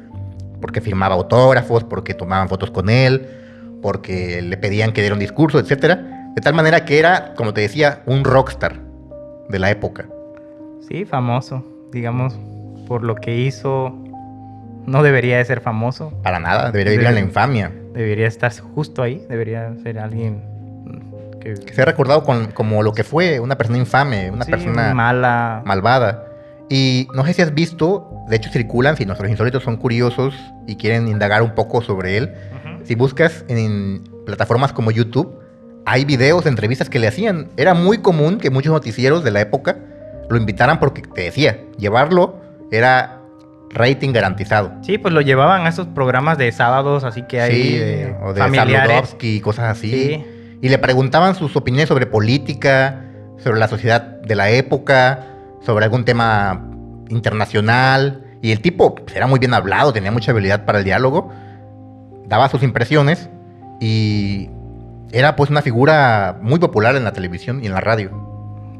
porque firmaba autógrafos, porque tomaban fotos con él, porque le pedían que diera un discurso, etcétera. De tal manera que era, como te decía, un rockstar de la época. Sí, famoso. Digamos, por lo que hizo, no debería de ser famoso. Para nada, debería vivir en la infamia. Debería estar justo ahí. Debería ser alguien Que sea recordado como lo que fue, una persona infame, una sí, persona mala. malvada. Y no sé si has visto, de hecho circulan, si nuestros insólitos son curiosos y quieren indagar un poco sobre él, si buscas en plataformas como YouTube, hay videos de entrevistas que le hacían. Era muy común que muchos noticieros de la época lo invitaran porque, te decía, llevarlo era rating garantizado. Sí, pues lo llevaban a esos programas de sábados, así que hay Sí, de o de familiares. Saludowski y cosas así. Sí. Y le preguntaban sus opiniones sobre política, sobre la sociedad de la época, sobre algún tema internacional. Y el tipo pues, era muy bien hablado, tenía mucha habilidad para el diálogo, daba sus impresiones y era pues una figura muy popular en la televisión y en la radio.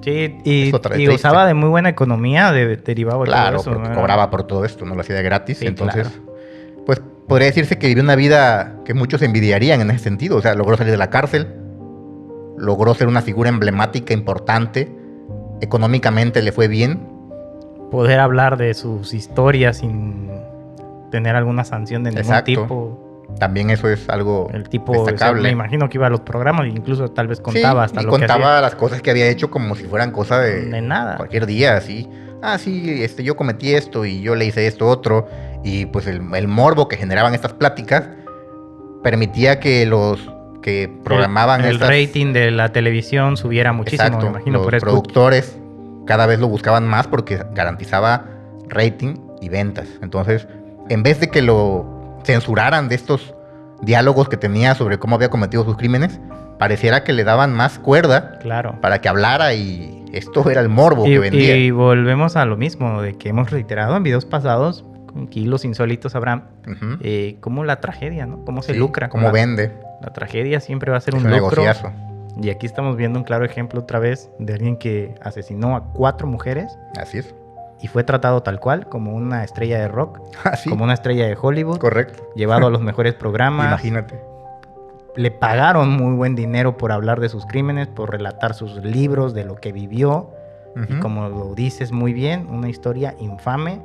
Sí, y Eso triste. usaba de muy buena economía, derivado de Claro, todo eso. porque ¿no? cobraba por todo esto, no lo hacía de gratis. Sí, Entonces, claro. pues podría decirse que vivió una vida que muchos envidiarían en ese sentido. O sea, logró salir de la cárcel, logró ser una figura emblemática, importante, económicamente le fue bien. Poder hablar de sus historias sin tener alguna sanción de ningún Exacto. tipo. También eso es algo El tipo, o sea, destacable. me imagino que iba a los programas e incluso tal vez contaba Sí, hasta y lo que contaba las cosas que había hecho como si fueran cosas De nada. cualquier día, así. Ah, sí, yo cometí esto y yo le hice esto otro. Y pues el morbo que generaban estas pláticas permitía que los que programaban el estas... rating de la televisión subiera muchísimo, Exacto, me imagino, los por eso. productores cada vez lo buscaban más porque garantizaba rating y ventas. Entonces, en vez de que lo censuraran de estos diálogos que tenía sobre cómo había cometido sus crímenes, pareciera que le daban más cuerda Claro. para que hablara y esto era el morbo Y, que vendía. y volvemos a lo mismo, de que hemos reiterado en videos pasados, aquí los insólitos sabrán, Ujú. cómo la tragedia, ¿no? Cómo se Sí, lucra. con cómo la- vende. La tragedia siempre va a ser Es un un lucro. negociazo. Y aquí estamos viendo un claro ejemplo otra vez de alguien que asesinó a 4 mujeres Así es. y fue tratado tal cual, como una estrella de rock, Así. como una estrella de Hollywood, Correcto. llevado a los mejores programas. Imagínate. Le pagaron muy buen dinero por hablar de sus crímenes, por relatar sus libros, de lo que vivió. Y Ujú. como lo dices muy bien, una historia infame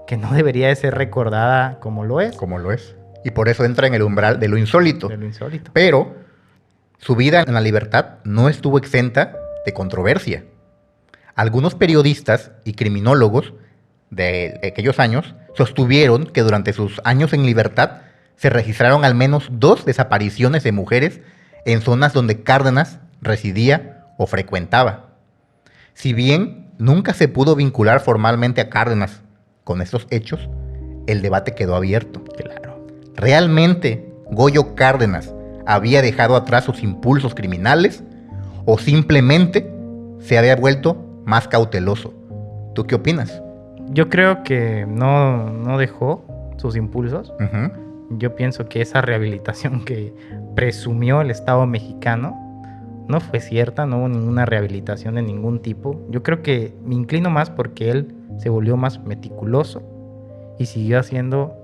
que no debería de ser recordada como lo es. Como lo es. Y por eso entra en el umbral de lo insólito. De lo insólito. Pero su vida en la libertad no estuvo exenta de controversia. Algunos periodistas y criminólogos de aquellos años sostuvieron que durante sus años en libertad se registraron al menos 2 desapariciones de mujeres en zonas donde Cárdenas residía o frecuentaba. Si bien nunca se pudo vincular formalmente a Cárdenas con estos hechos, el debate quedó abierto. Claro. ¿Realmente Goyo Cárdenas había dejado atrás sus impulsos criminales o simplemente se había vuelto más cauteloso? ¿Tú qué opinas? Yo creo que no dejó sus impulsos. Ujú. Yo pienso que esa rehabilitación que presumió el Estado mexicano no fue cierta, no hubo ninguna rehabilitación de ningún tipo. Yo creo que me inclino más porque él se volvió más meticuloso y siguió haciendo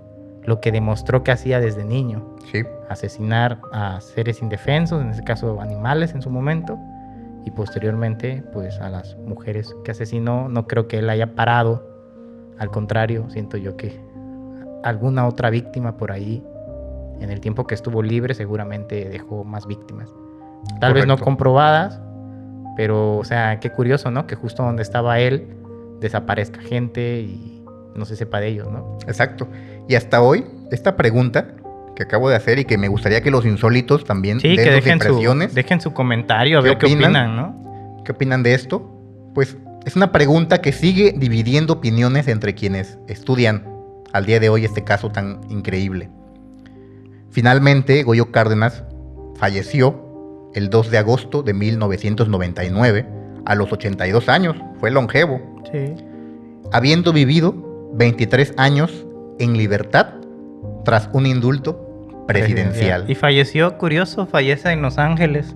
lo que demostró que hacía desde niño. Sí, Asesinar a seres indefensos, en este caso animales en su momento, y posteriormente pues a las mujeres que asesinó. No creo que él haya parado, al contrario, siento yo que alguna otra víctima por ahí en el tiempo que estuvo libre seguramente dejó más víctimas. Tal vez no Correcto. comprobadas, pero o sea, qué curioso, ¿no? Que justo donde estaba él desaparezca gente y no se sepa de ellos, ¿no? exacto. Y hasta hoy, esta pregunta que acabo de hacer y que me gustaría que los insólitos también Sí, den que sus impresiones. dejen su comentario, a ¿Qué ver qué opinan? opinan, ¿no? ¿Qué opinan de esto? Pues es una pregunta que sigue dividiendo opiniones entre quienes estudian al día de hoy este caso tan increíble. Finalmente, Goyo Cárdenas falleció el 2 de agosto de 1999 a los 82 años. Fue longevo, Sí. habiendo vivido 23 años en libertad tras un indulto presidencial. Y falleció, curioso, fallece en Los Ángeles.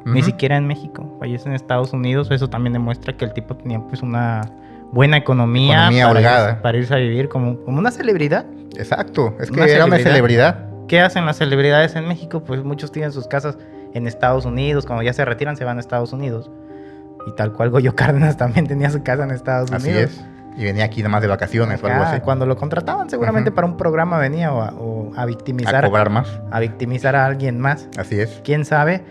Ni Ujú. siquiera en México, fallece en Estados Unidos. Eso también demuestra que el tipo tenía pues una buena economía, Economía holgada. para irse a vivir como una celebridad. Exacto, es que Una era una celebridad. celebridad. ¿Qué hacen las celebridades en México? Pues muchos tienen sus casas en Estados Unidos. Cuando ya se retiran se van a Estados Unidos. Y tal cual Goyo Cárdenas también tenía su casa en Estados Así Unidos. es. Y venía aquí nada más de vacaciones o algo Acá, así. cuando lo contrataban seguramente Ujú. para un programa venía o a A victimizar cobrar más. a victimizar a alguien más. Así es. ¿Quién sabe?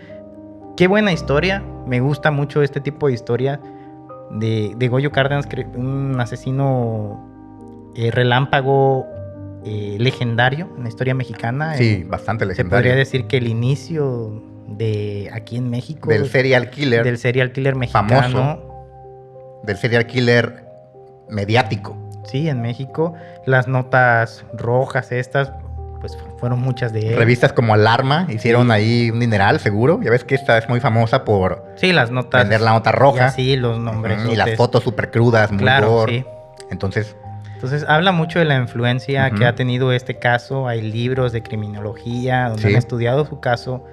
Qué buena historia. Me gusta mucho este tipo de historia de Goyo Cárdenas, un asesino relámpago legendario en la historia mexicana. Sí, bastante Se legendario. podría decir que el inicio de aquí en México. Del serial killer. Del serial killer mexicano. Famoso. Del serial killer mediático. Sí, en México. Las notas rojas estas, pues fueron muchas de él. Revistas como Alarma hicieron Sí. ahí un dineral, seguro. Ya ves que esta es muy famosa por Sí, las notas. vender la nota roja. Sí, los nombres. Y las fotos súper crudas, muy Claro, gore. sí. Entonces, Entonces habla mucho de la influencia Ujú. que ha tenido este caso. Hay libros de criminología donde Sí. han estudiado su caso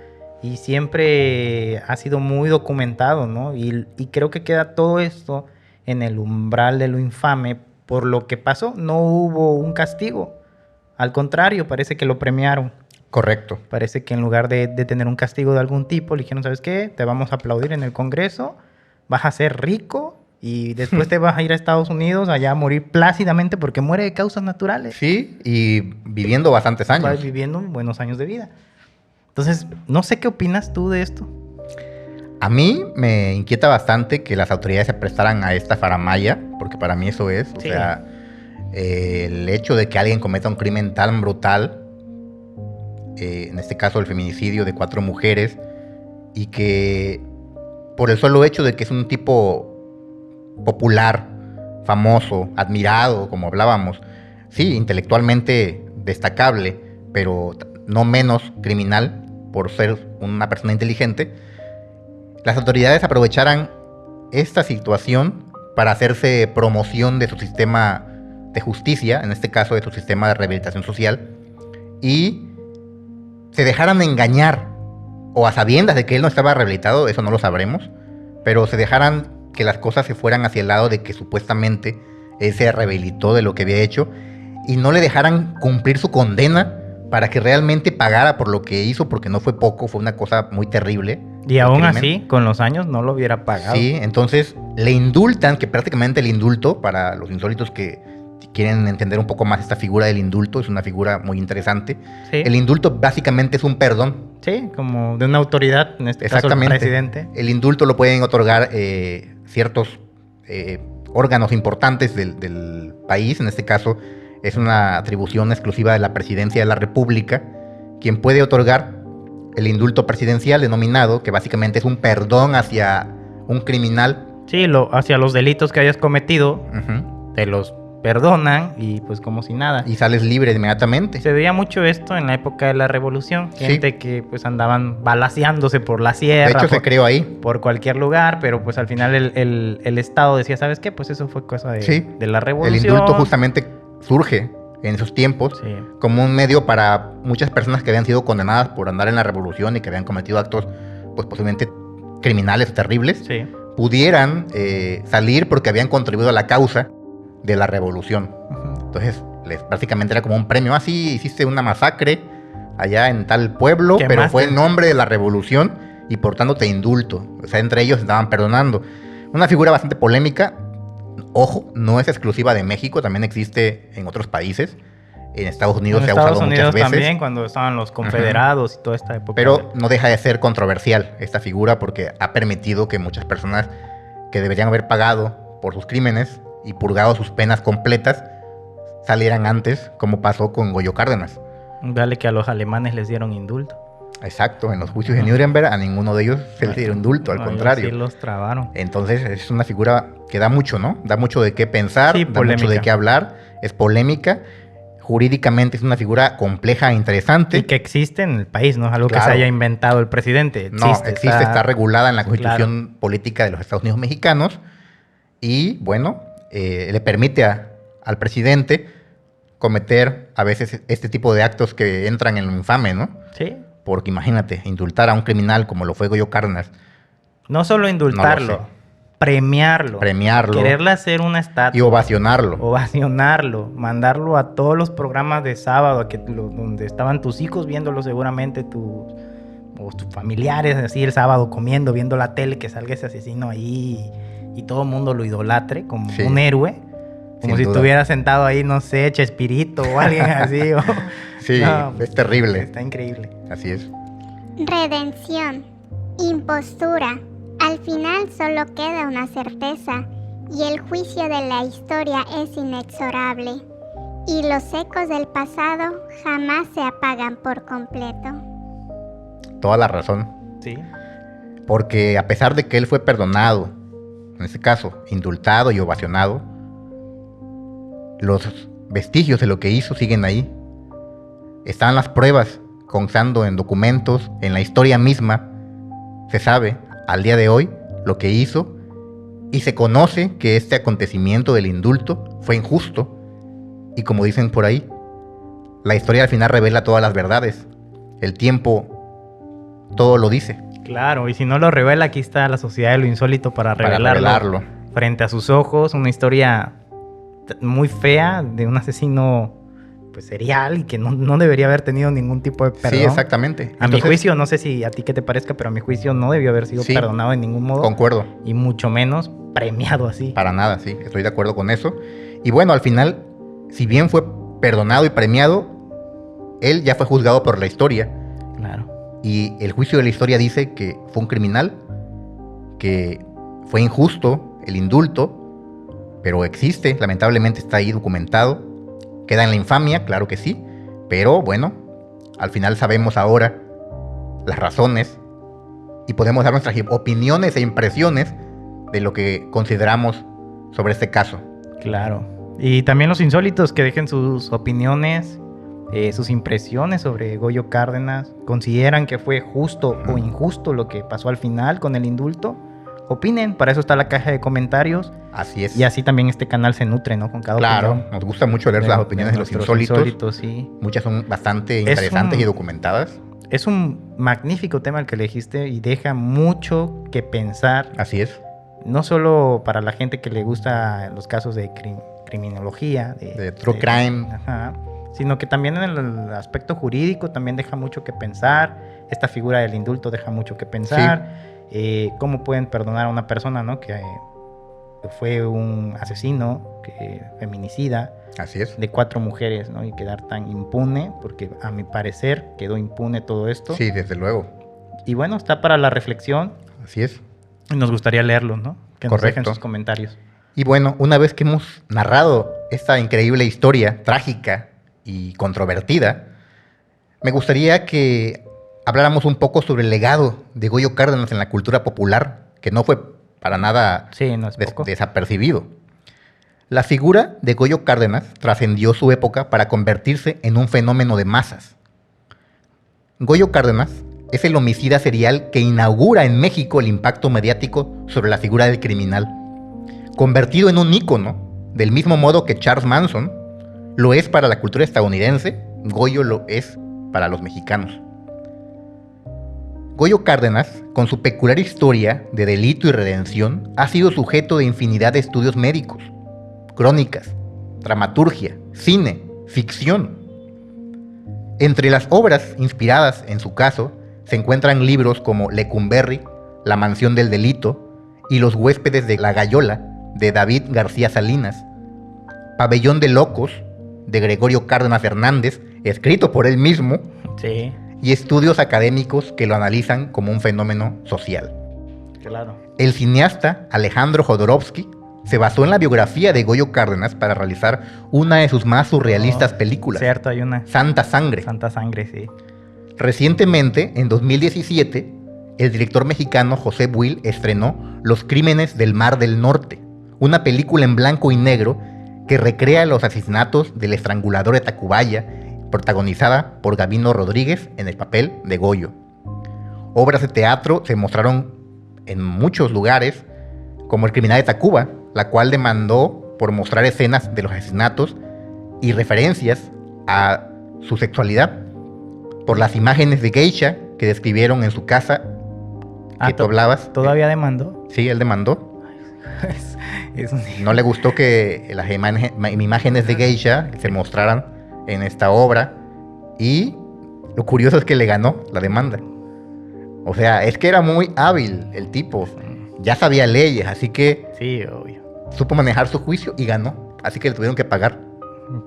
y siempre ha sido muy documentado, ¿no? Y creo que queda todo esto en el umbral de lo infame por lo que pasó. No hubo un castigo. Al contrario, parece que lo premiaron. correcto. Parece que en lugar de tener un castigo de algún tipo, le dijeron, ¿sabes qué? Te vamos a aplaudir en el Congreso, vas a ser rico y después te vas a ir a Estados Unidos allá a morir plácidamente porque muere de causas naturales. Sí, y viviendo bastantes Vas años. viviendo buenos años de vida. Entonces, no sé qué opinas tú de esto. A mí me inquieta bastante que las autoridades se prestaran a esta faramaya, porque para mí eso es. O Sí. sea, el hecho de que alguien cometa un crimen tan brutal, en este caso el feminicidio de 4 mujeres, y que por el solo hecho de que es un tipo popular, famoso, admirado, como hablábamos, sí, intelectualmente destacable, pero no menos criminal por ser una persona inteligente, las autoridades aprovecharan esta situación para hacerse promoción de su sistema de justicia, en este caso de su sistema de rehabilitación social, y se dejaran engañar, o a sabiendas de que él no estaba rehabilitado, eso no lo sabremos, pero se dejaran que las cosas se fueran hacia el lado de que supuestamente él se rehabilitó de lo que había hecho, y no le dejaran cumplir su condena para que realmente pagara por lo que hizo, porque no fue poco, fue una cosa muy terrible. Y el aún crimen. así, con los años no lo hubiera pagado. Sí, entonces le indultan, que prácticamente el indulto, para los insólitos que quieren entender un poco más esta figura del indulto, es una figura muy interesante. Sí. El indulto básicamente es un perdón. Sí, como de una autoridad, en este caso el Exactamente. presidente. El indulto lo pueden otorgar ciertos órganos importantes del país, en este caso es una atribución exclusiva de la Presidencia de la República, quien puede otorgar el indulto presidencial denominado, que básicamente es un perdón hacia un criminal. Sí, hacia los delitos que hayas cometido, Ujú. te los perdonan y pues como si nada. Y sales libre inmediatamente. Se veía mucho esto en la época de la Revolución. Sí. Gente que pues andaban balaceándose por la sierra, De hecho, se creó ahí. por cualquier lugar, pero pues al final el Estado decía, ¿sabes qué? Pues eso fue cosa Sí. de la El Revolución. indulto justamente surge en esos tiempos Sí. como un medio para muchas personas que habían sido condenadas por andar en la revolución y que habían cometido actos, pues posiblemente criminales terribles, Sí. pudieran salir porque habían contribuido a la causa de la revolución. Ujú. Entonces, básicamente era como un premio. Así hiciste una masacre allá en tal pueblo, pero Quemaste. fue en nombre de la revolución y por tanto te indulto. O sea, entre ellos estaban perdonando. Una figura bastante polémica. Ojo, no es exclusiva de México, también existe en otros países. En Estados Unidos En se ha Estados usado Unidos muchas veces. también, cuando estaban los confederados y toda esta época. Pero no deja de ser controversial esta figura porque ha permitido que muchas personas que deberían haber pagado por sus crímenes y purgado sus penas completas salieran antes, como pasó con Goyo Cárdenas. Dale que a los alemanes les dieron indulto. Exacto, en los juicios de Nuremberg a ninguno de ellos se les dieron indulto, al No, ellos contrario. Sí los trabaron. Entonces es una figura que da mucho, ¿no? Da mucho de qué pensar, Sí, da mucho polémica. de qué hablar, es polémica. Jurídicamente es una figura compleja e interesante. Y que existe en el país, no es algo que Claro. se haya inventado el presidente. No, existe, está regulada en la Constitución Claro. Política de los Estados Unidos Mexicanos y, bueno, le permite al presidente cometer a veces este tipo de actos que entran en lo infame, ¿no? Sí. Porque imagínate, indultar a un criminal como lo fue Goyo Cárdenas, No solo indultarlo, No lo sé. premiarlo. premiarlo Quererle hacer una estatua. y ovacionarlo. Ovacionarlo, mandarlo a todos los programas de sábado donde estaban tus hijos viéndolo seguramente, o tus familiares así el sábado comiendo, viendo la tele, que salga ese asesino ahí y todo el mundo lo idolatre como Sí. un héroe. Como Sin si duda. estuviera sentado ahí, no sé, Chespirito o alguien así. Sí, No, es terrible. Está increíble. Así es. Redención. Impostura. Al final solo queda una certeza. y el juicio de la historia es inexorable, y los ecos del pasado jamás se apagan por completo. Toda la razón. Sí. Porque a pesar de que él fue perdonado, en este caso, indultado y ovacionado, los vestigios de lo que hizo siguen ahí. Están las pruebas constando en documentos, en la historia misma. Se sabe al día de hoy lo que hizo y se conoce que este acontecimiento del indulto fue injusto. Y como dicen por ahí, la historia al final revela todas las verdades. El tiempo todo lo dice. Claro, y si no lo revela, aquí está la Sociedad de lo Insólito para revelarlo. Frente a sus ojos, una historia muy fea de un asesino pues serial y que no debería haber tenido ningún tipo de perdón. Sí, exactamente. A mi juicio, no sé si a ti qué te parezca, pero a mi juicio no debió haber sido perdonado en ningún modo. Concuerdo. Y mucho menos premiado así. Para nada, sí, estoy de acuerdo con eso. Y bueno, al final, si bien fue perdonado y premiado, él ya fue juzgado por la historia. Claro. Y el juicio de la historia dice que fue un criminal, que fue injusto el indulto, pero existe, lamentablemente está ahí documentado. Queda en la infamia, claro que sí, pero bueno, al final sabemos ahora las razones y podemos dar nuestras opiniones e impresiones de lo que consideramos sobre este caso. Claro. Y también los insólitos que dejen sus opiniones, sus impresiones sobre Goyo Cárdenas. ¿Consideran que fue justo o injusto lo que pasó al final con el indulto? Opinen, para eso está la caja de comentarios. Así es. Y así también este canal se nutre, ¿no? Con cada opinión. Claro, nos gusta mucho leer las opiniones de los insólitos. Sí. Muchas son bastante interesantes y documentadas. Es un magnífico tema el que elegiste y deja mucho que pensar. Así es. No solo para la gente que le gusta los casos de criminología. De true crime. Ajá, sino que también en el aspecto jurídico también deja mucho que pensar. Esta figura del indulto deja mucho que pensar. Sí. Cómo pueden perdonar a una persona, ¿no? que fue un asesino, feminicida. Así es. De 4 mujeres, ¿no? Y quedar tan impune, porque a mi parecer quedó impune todo esto. Sí, desde luego. Y bueno, está para la reflexión. Así es. Y nos gustaría leerlo, ¿no? Que nos dejen sus comentarios. Y bueno, una vez que hemos narrado esta increíble historia trágica y controvertida, me gustaría que habláramos un poco sobre el legado de Goyo Cárdenas en la cultura popular, que no fue para nada desapercibido. La figura de Goyo Cárdenas trascendió su época para convertirse en un fenómeno de masas. Goyo Cárdenas es el homicida serial que inaugura en México el impacto mediático sobre la figura del criminal, convertido en un ícono, del mismo modo que Charles Manson lo es para la cultura estadounidense, Goyo lo es para los mexicanos. Goyo Cárdenas, con su peculiar historia de delito y redención, ha sido sujeto de infinidad de estudios médicos, crónicas, dramaturgia, cine, ficción. Entre las obras inspiradas en su caso se encuentran libros como Lecumberri, La mansión del delito y Los huéspedes de la Gallola, de David García Salinas, Pabellón de locos, de Gregorio Cárdenas Hernández, escrito por él mismo, sí, y estudios académicos que lo analizan como un fenómeno social. Claro. El cineasta Alejandro Jodorowsky se basó en la biografía de Goyo Cárdenas para realizar una de sus más surrealistas películas. Cierto, hay una. Santa Sangre. Santa Sangre, sí. Recientemente, en 2017, el director mexicano José Buil estrenó Los crímenes del Mar del Norte, una película en blanco y negro que recrea los asesinatos del estrangulador de Tacubaya, protagonizada por Gabino Rodríguez en el papel de Goyo. Obras de teatro se mostraron en muchos lugares, como El criminal de Tacuba, la cual demandó por mostrar escenas de los asesinatos y referencias a su sexualidad, por las imágenes de geisha que describieron en su casa, que tú hablabas. ¿Todavía demandó? Sí, él demandó. No le gustó que las imágenes de geisha se mostraran en esta obra, y lo curioso es que le ganó la demanda. O sea, es que era muy hábil el tipo, ya sabía leyes, así que sí, obvio, supo manejar su juicio y ganó, así que le tuvieron que pagar.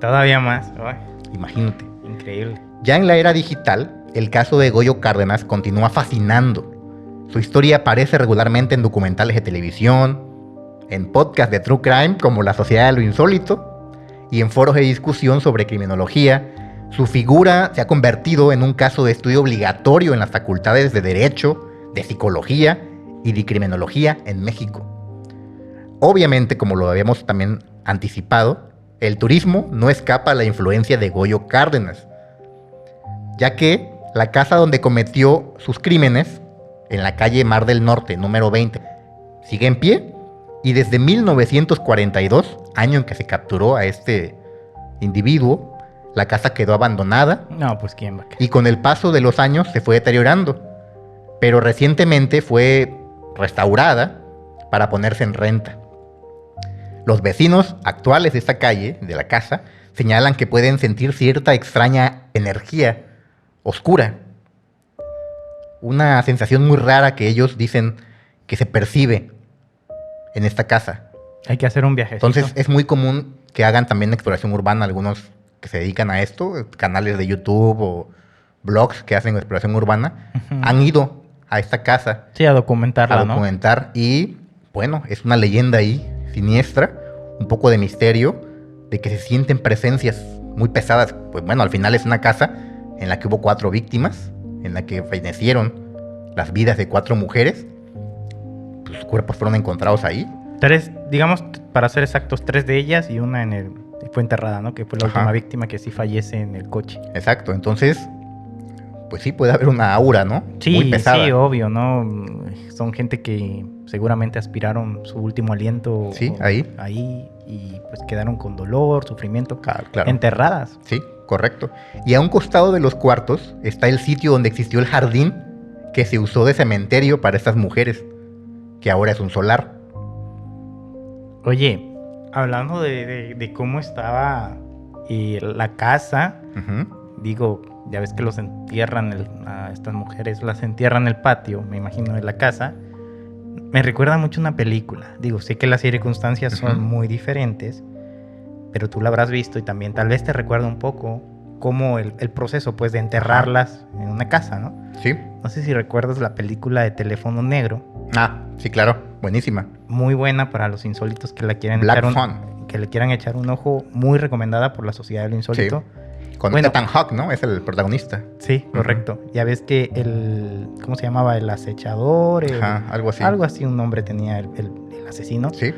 Todavía más. Ay, imagínate. Increíble. Ya en la era digital, el caso de Goyo Cárdenas continúa fascinando. Su historia aparece regularmente en documentales de televisión, en podcasts de True Crime como La Sociedad de lo Insólito y en foros de discusión sobre criminología. Su figura se ha convertido en un caso de estudio obligatorio en las facultades de Derecho, de Psicología y de Criminología en México. Obviamente, como lo habíamos también anticipado, el turismo no escapa a la influencia de Goyo Cárdenas, ya que la casa donde cometió sus crímenes, en la calle Mar del Norte, número 20, sigue en pie, y desde 1942, año en que se capturó a este individuo, la casa quedó abandonada. No, pues quién va a querer. Y con el paso de los años se fue deteriorando, pero recientemente fue restaurada para ponerse en renta. Los vecinos actuales de esta calle, de la casa, señalan que pueden sentir cierta extraña energía oscura. Una sensación muy rara que ellos dicen que se percibe en esta casa. Hay que hacer un viaje. Entonces es muy común que hagan también exploración urbana algunos que se dedican a esto, canales de YouTube o blogs que hacen exploración urbana, han ido a esta casa Sí, a documentarla, a documentar y bueno, es una leyenda ahí siniestra, un poco de misterio, de que se sienten presencias muy pesadas. Pues bueno, al final es una casa en la que hubo 4 víctimas, en la que fallecieron las vidas de 4 mujeres. Pues, sus cuerpos fueron encontrados ahí. 3, digamos, para ser exactos, 3 de ellas y una fue enterrada, ¿no? Que fue la Ajá. última víctima que sí fallece en el coche. Exacto, entonces, pues sí puede haber una aura, ¿no? Sí, muy pesada. sí, obvio, ¿no? Son gente que seguramente aspiraron su último aliento. Sí, ahí. Ahí y pues quedaron con dolor, sufrimiento, Claro. enterradas. Sí, correcto. Y a un costado de los cuartos está el sitio donde existió el jardín que se usó de cementerio para estas mujeres, que ahora es un solar. Oye, hablando de cómo estaba la casa, digo, ya ves que los entierran, a estas mujeres las entierran en el patio, me imagino, de la casa. Me recuerda mucho una película. Digo, sé que las circunstancias son muy diferentes, pero tú la habrás visto y también tal vez te recuerda un poco cómo el proceso, pues, de enterrarlas en una casa, ¿no? Sí. No sé si recuerdas la película de Teléfono Negro. Ah, sí, claro. Buenísima. Muy buena para los insólitos que la quieren Black echar Phone. que le quieran echar un ojo. Muy recomendada por la Sociedad de lo Insólito. Con Bueno. Ethan Hawke, ¿no? Es el protagonista. Sí, correcto. Ya ves que ¿cómo se llamaba? El acechador. Ajá, algo así. Algo así un nombre tenía el asesino. Sí,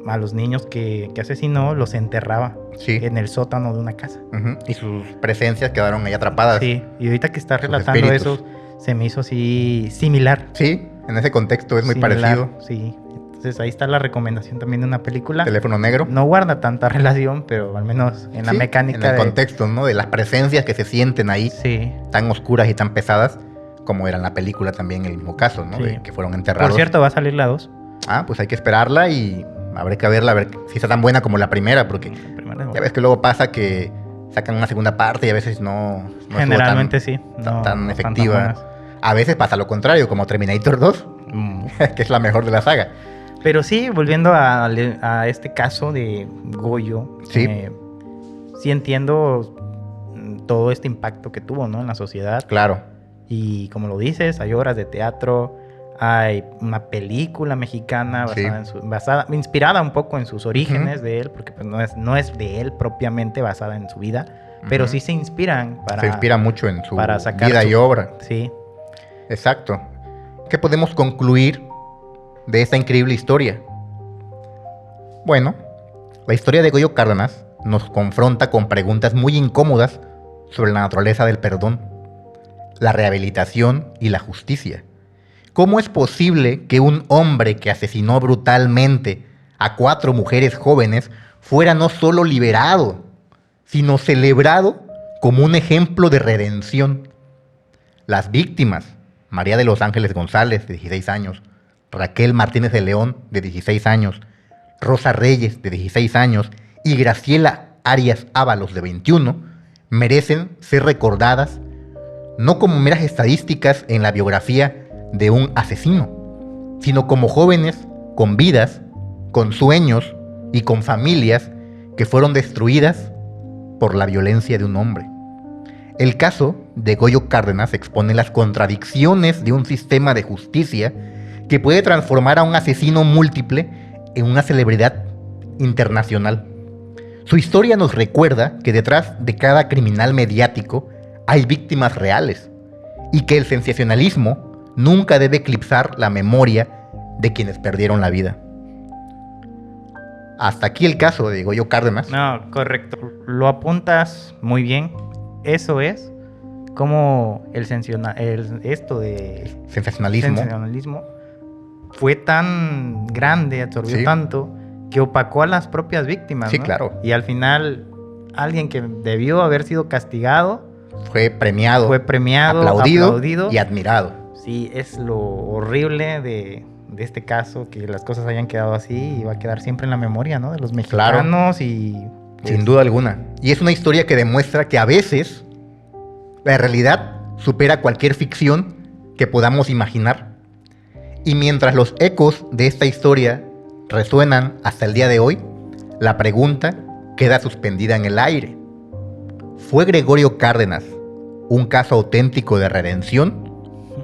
A los niños que asesinó los enterraba sí. en el sótano de una casa. Y sus presencias quedaron ahí atrapadas. Sí, y ahorita que estás Sus relatando espíritus. eso, se me hizo así similar. Sí, en ese contexto es muy Similar, parecido. Sí, entonces ahí está la recomendación también de una película. Teléfono Negro. No guarda tanta relación, pero al menos en la Sí, mecánica. en el contexto, ¿no? De las presencias que se sienten ahí, Sí. tan oscuras y tan pesadas, como era en la película también el mismo caso, ¿no? Sí. De que fueron enterrados. Por cierto, va a salir la 2. Ah, pues hay que esperarla y habrá que verla, a ver si está tan buena como la primera, porque ya ves que luego pasa que sacan una segunda parte y a veces no estuvo Generalmente sí. tan no efectiva. buenas. A veces pasa lo contrario, como Terminator 2, que es la mejor de la saga. Pero sí, volviendo a este caso de Goyo, Sí. Sí entiendo todo este impacto que tuvo, ¿no? En la sociedad. Claro. Y como lo dices, hay obras de teatro, hay una película mexicana Sí. inspirada un poco en sus orígenes de él, porque pues, no es de él propiamente basada en su vida, pero sí se inspiran Se inspira mucho en su para sacar vida y obra. Sí. Exacto. ¿Qué podemos concluir de esta increíble historia? Bueno, la historia de Goyo Cárdenas nos confronta con preguntas muy incómodas sobre la naturaleza del perdón, la rehabilitación y la justicia. ¿Cómo es posible que un hombre que asesinó brutalmente a 4 mujeres jóvenes fuera no solo liberado, sino celebrado como un ejemplo de redención? Las víctimas, María de los Ángeles González, de 16 años, Raquel Martínez de León, de 16 años, Rosa Reyes, de 16 años, y Graciela Arias Ábalos, de 21, merecen ser recordadas no como meras estadísticas en la biografía de un asesino, sino como jóvenes con vidas, con sueños y con familias que fueron destruidas por la violencia de un hombre. El caso de Goyo Cárdenas expone las contradicciones de un sistema de justicia que puede transformar a un asesino múltiple en una celebridad internacional. Su historia nos recuerda que detrás de cada criminal mediático hay víctimas reales y que el sensacionalismo nunca debe eclipsar la memoria de quienes perdieron la vida. Hasta aquí el caso de Goyo Cárdenas. No, correcto. Lo apuntas muy bien. Eso es como esto de sensacionalismo fue tan grande, absorbió Sí. tanto, que opacó a las propias víctimas. Sí, ¿no? claro. Y al final, alguien que debió haber sido castigado Fue premiado, fue premiado, aplaudido y admirado. Sí, es lo horrible de este caso, que las cosas hayan quedado así y va a quedar siempre en la memoria, ¿no? De los mexicanos y... Sin duda alguna. Y es una historia que demuestra que a veces la realidad supera cualquier ficción que podamos imaginar. Y mientras los ecos de esta historia resuenan hasta el día de hoy, la pregunta queda suspendida en el aire. ¿Fue Gregorio Cárdenas un caso auténtico de redención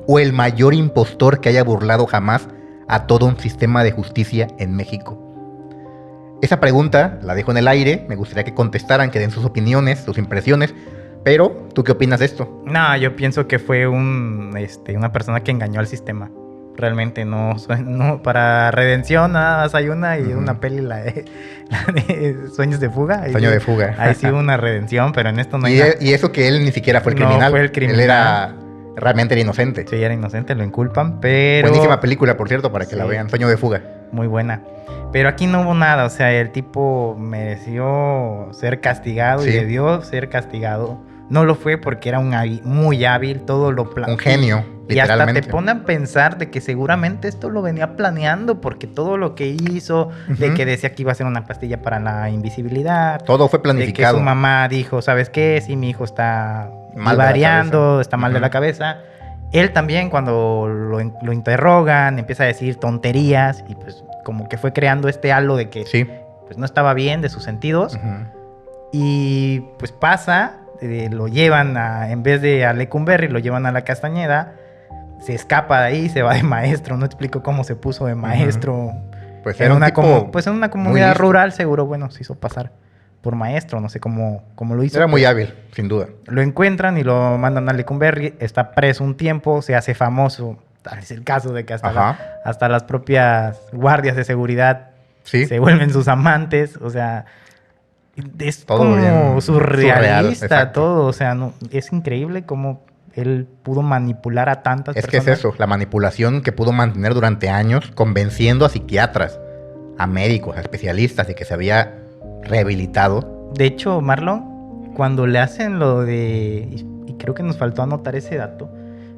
o el mayor impostor que haya burlado jamás a todo un sistema de justicia en México? Esa pregunta la dejo en el aire, me gustaría que contestaran, que den sus opiniones, sus impresiones, pero ¿tú qué opinas de esto? No, yo pienso que fue una persona que engañó al sistema. Realmente no, para redención nada más hay una y una peli, la de Sueños de Fuga. Ahí Sueño de fuga. Ahí sí hubo una redención, pero en esto no hay Y, nada. y eso que él ni siquiera fue el No criminal. fue el criminal. Él era realmente era inocente. Sí, era inocente, lo inculpan, pero... Buenísima película, por cierto, para que la Sí. vean. Sueño de fuga. Muy buena. Pero aquí no hubo nada, o sea, el tipo mereció ser castigado Sí. y debió ser castigado. No lo fue porque era muy hábil, todo lo planeó. Un genio, Y hasta literalmente. te pone a pensar de que seguramente esto lo venía planeando porque todo lo que hizo, de Ujú. que decía que iba a ser una pastilla para la invisibilidad, Todo fue de que planificado. su mamá dijo, ¿sabes qué? Sí, mi hijo está Mal de la variando, cabeza. está mal de Ujú. la cabeza. Él también cuando lo interrogan, empieza a decir tonterías y pues como que fue creando este halo de que Sí. pues no estaba bien de sus sentidos. Ujú. Y pues pasa, lo llevan en vez de a Lecumberri, lo llevan a la Castañeda, se escapa de ahí, se va de maestro, no explico cómo se puso de maestro. Pues En era un una tipo pues en una muy comunidad listo. rural seguro, bueno, se hizo pasar por maestro, no sé cómo lo hizo. Era muy hábil, sin duda. Lo encuentran y lo mandan a Lecumberri, está preso un tiempo, se hace famoso, tal es el caso de que Ajá. hasta las propias guardias de seguridad Sí. se vuelven sus amantes, o sea, es Todo como bien surreal, surrealista exacto. todo, o sea, no, es increíble cómo él pudo manipular a tantas Es que personas. es eso, la manipulación que pudo mantener durante años, convenciendo a psiquiatras, a médicos, a especialistas de que se había rehabilitado. De hecho, Marlon, cuando le hacen lo de, y creo que nos faltó anotar ese dato,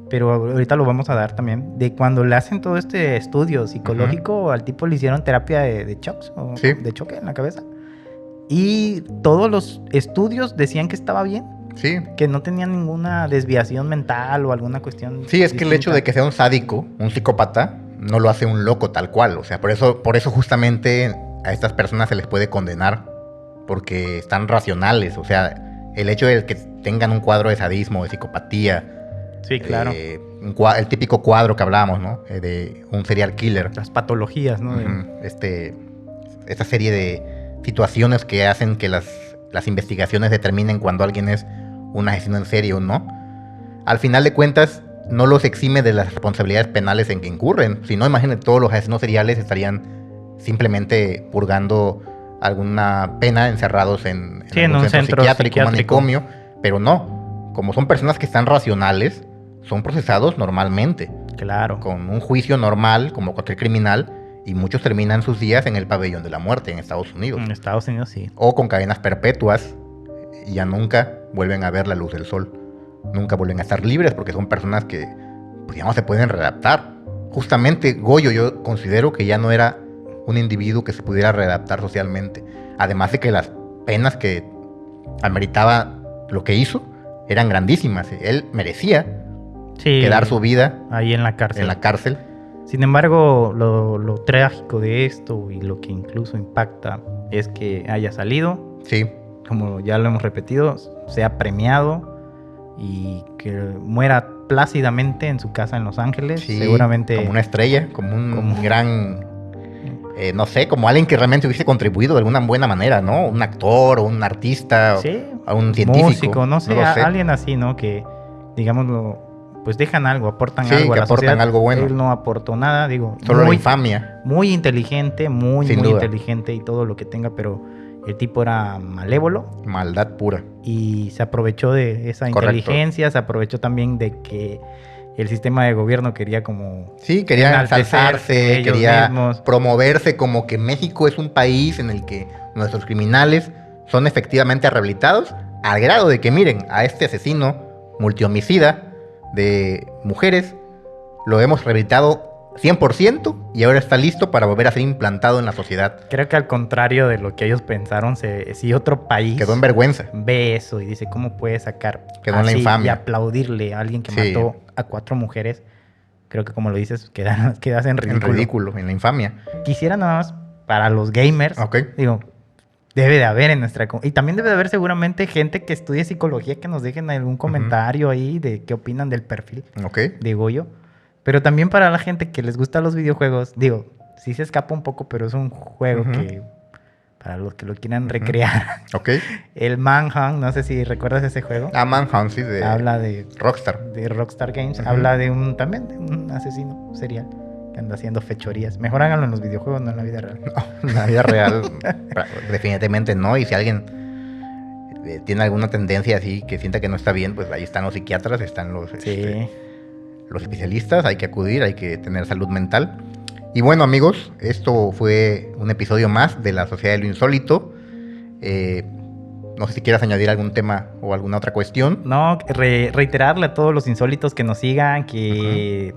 pero ahorita lo vamos a dar también, de cuando le hacen todo este estudio psicológico, al tipo le hicieron terapia de shocks, o Sí. de choque en la cabeza. Y todos los estudios decían que estaba bien, Sí. que no tenía ninguna desviación mental o alguna cuestión. Sí, es que el hecho de que sea un sádico, un psicópata, no lo hace un loco tal cual. O sea, por eso justamente a estas personas se les puede condenar, porque están racionales. O sea, el hecho de que tengan un cuadro de sadismo, de psicopatía, Sí, claro. el típico cuadro que hablábamos, ¿no? De un serial killer. Las patologías, ¿no? Ujú. Esta serie de situaciones que hacen que las investigaciones determinen cuando alguien es un asesino en serie o no. Al final de cuentas, no los exime de las responsabilidades penales en que incurren. Si no, imagínate, todos los asesinos seriales estarían simplemente purgando alguna pena encerrados en Sí, en un centro psiquiátrico. manicomio. Pero no, como son personas que están racionales, son procesados normalmente, Claro. con un juicio normal, como cualquier criminal, y muchos terminan sus días en el pabellón de la muerte en Estados Unidos. En Estados Unidos sí. O con cadenas perpetuas, y ya nunca vuelven a ver la luz del sol. Nunca vuelven a estar libres porque son personas que, pues, digamos, se pueden readaptar. Justamente Goyo, yo considero que ya no era un individuo que se pudiera readaptar socialmente. Además de que las penas que ameritaba lo que hizo eran grandísimas. Él merecía Sí. quedar su vida ahí en la cárcel. en la cárcel. Sin embargo, lo trágico de esto y lo que incluso impacta es que haya salido, Sí, como ya lo hemos repetido, sea premiado y que muera plácidamente en su casa en Los Ángeles. sí, Seguramente como una estrella, como un como- gran no sé, como alguien que realmente hubiese contribuido de alguna buena manera, ¿no? Un actor o un artista, Sí, o un científico. músico, no sé, lo sé. alguien así, ¿no? Que, digámoslo, pues dejan algo, aportan Sí, algo a que la aportan sociedad. algo bueno. Él no aportó nada, digo, Solo la muy, infamia. muy inteligente, muy Sin duda. inteligente y todo lo que tenga, pero el tipo era malévolo Maldad pura. y se aprovechó de esa Correcto. inteligencia, se aprovechó también de que el sistema de gobierno quería como Sí, quería enaltecer ensalzarse, ellos quería mismos. promoverse como que México es un país en el que nuestros criminales son efectivamente rehabilitados, al grado de que miren, a este asesino multihomicida de mujeres lo hemos rehabilitado 100% y ahora está listo para volver a ser implantado en la sociedad. Creo que al contrario de lo que ellos pensaron, si otro país Quedó en vergüenza. ve eso y dice cómo puede sacar Quedó en la así infamia. y aplaudirle a alguien que Sí. mató a 4 mujeres, creo que como lo dices, quedas en En ridículo. ridículo, en la infamia. Quisiera nada más para los gamers, Ok. digo, debe de haber en y también debe de haber seguramente gente que estudie psicología que nos dejen algún comentario ahí de qué opinan del perfil Ok. de Goyo. Pero también para la gente que les gusta los videojuegos, digo, sí se escapa un poco, pero es un juego Ujú. que para los que lo quieran Ujú. recrear. Ok. El Manhunt, no sé si recuerdas ese juego. Manhunt, sí, de Habla de Rockstar. Rockstar Games, Ujú. habla de también de un asesino serial que anda haciendo fechorías. Mejor háganlo en los videojuegos, no en la vida real. En la vida real, definitivamente no. Y si alguien tiene alguna tendencia así que sienta que no está bien, pues ahí están los psiquiatras, están los, Sí. los especialistas, hay que acudir, hay que tener salud mental. Y bueno, amigos, esto fue un episodio más de La Sociedad de lo Insólito. No sé si quieras añadir algún tema o alguna otra cuestión. No, reiterarle a todos los insólitos que nos sigan, que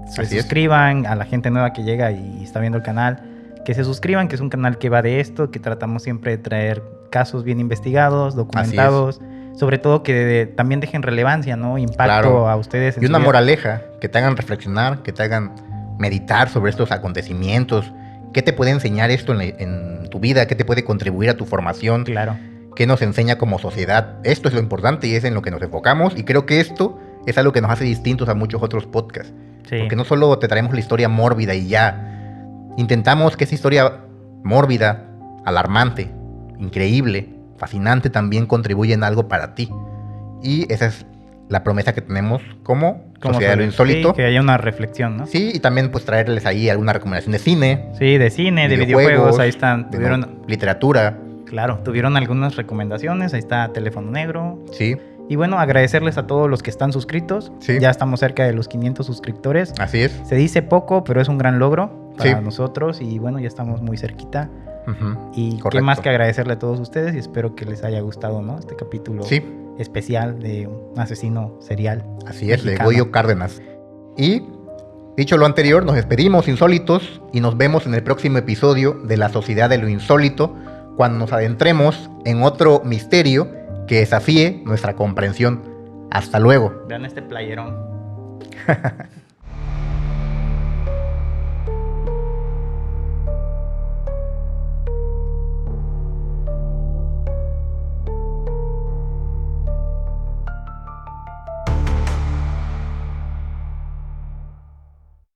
se Así es. suscriban, a la gente nueva que llega y está viendo el canal, que se suscriban, que es un canal que va de esto, que tratamos siempre de traer casos bien investigados, documentados, sobre todo que también dejen relevancia, ¿no? Impacto Claro. a ustedes. en Y su una vida. moraleja, que te hagan reflexionar, que te hagan meditar sobre estos acontecimientos. ¿Qué te puede enseñar esto en tu vida? ¿Qué te puede contribuir a tu formación? Claro. ¿Qué nos enseña como sociedad? Esto es lo importante y es en lo que nos enfocamos. Y creo que esto es algo que nos hace distintos a muchos otros podcasts. Sí. Porque no solo te traemos la historia mórbida y ya. Intentamos que esa historia mórbida, alarmante, increíble, fascinante también contribuya en algo para ti. Y esa es la promesa que tenemos como Sociedad de lo Insólito. Sí, que haya una reflexión, ¿no? Sí, y también pues traerles ahí alguna recomendación de cine, Sí, de cine, de videojuegos, ahí están. de literatura, Claro, tuvieron algunas recomendaciones, ahí está Teléfono Negro. sí, Y bueno, agradecerles a todos los que están suscritos. Sí. Ya estamos cerca de los 500 suscriptores. así es. Se dice poco, pero es un gran logro para Sí. nosotros. Y bueno, ya estamos muy cerquita. Ujú, Y qué correcto. más que agradecerle a todos ustedes. Y espero que les haya gustado, ¿no? Este capítulo Sí, especial de un asesino serial. así es, de mexicano. Goyo Cárdenas. Y dicho lo anterior, nos despedimos insólitos y nos vemos en el próximo episodio de La Sociedad de lo Insólito, cuando nos adentremos en otro misterio que desafíe nuestra comprensión. Hasta luego. Vean este playerón.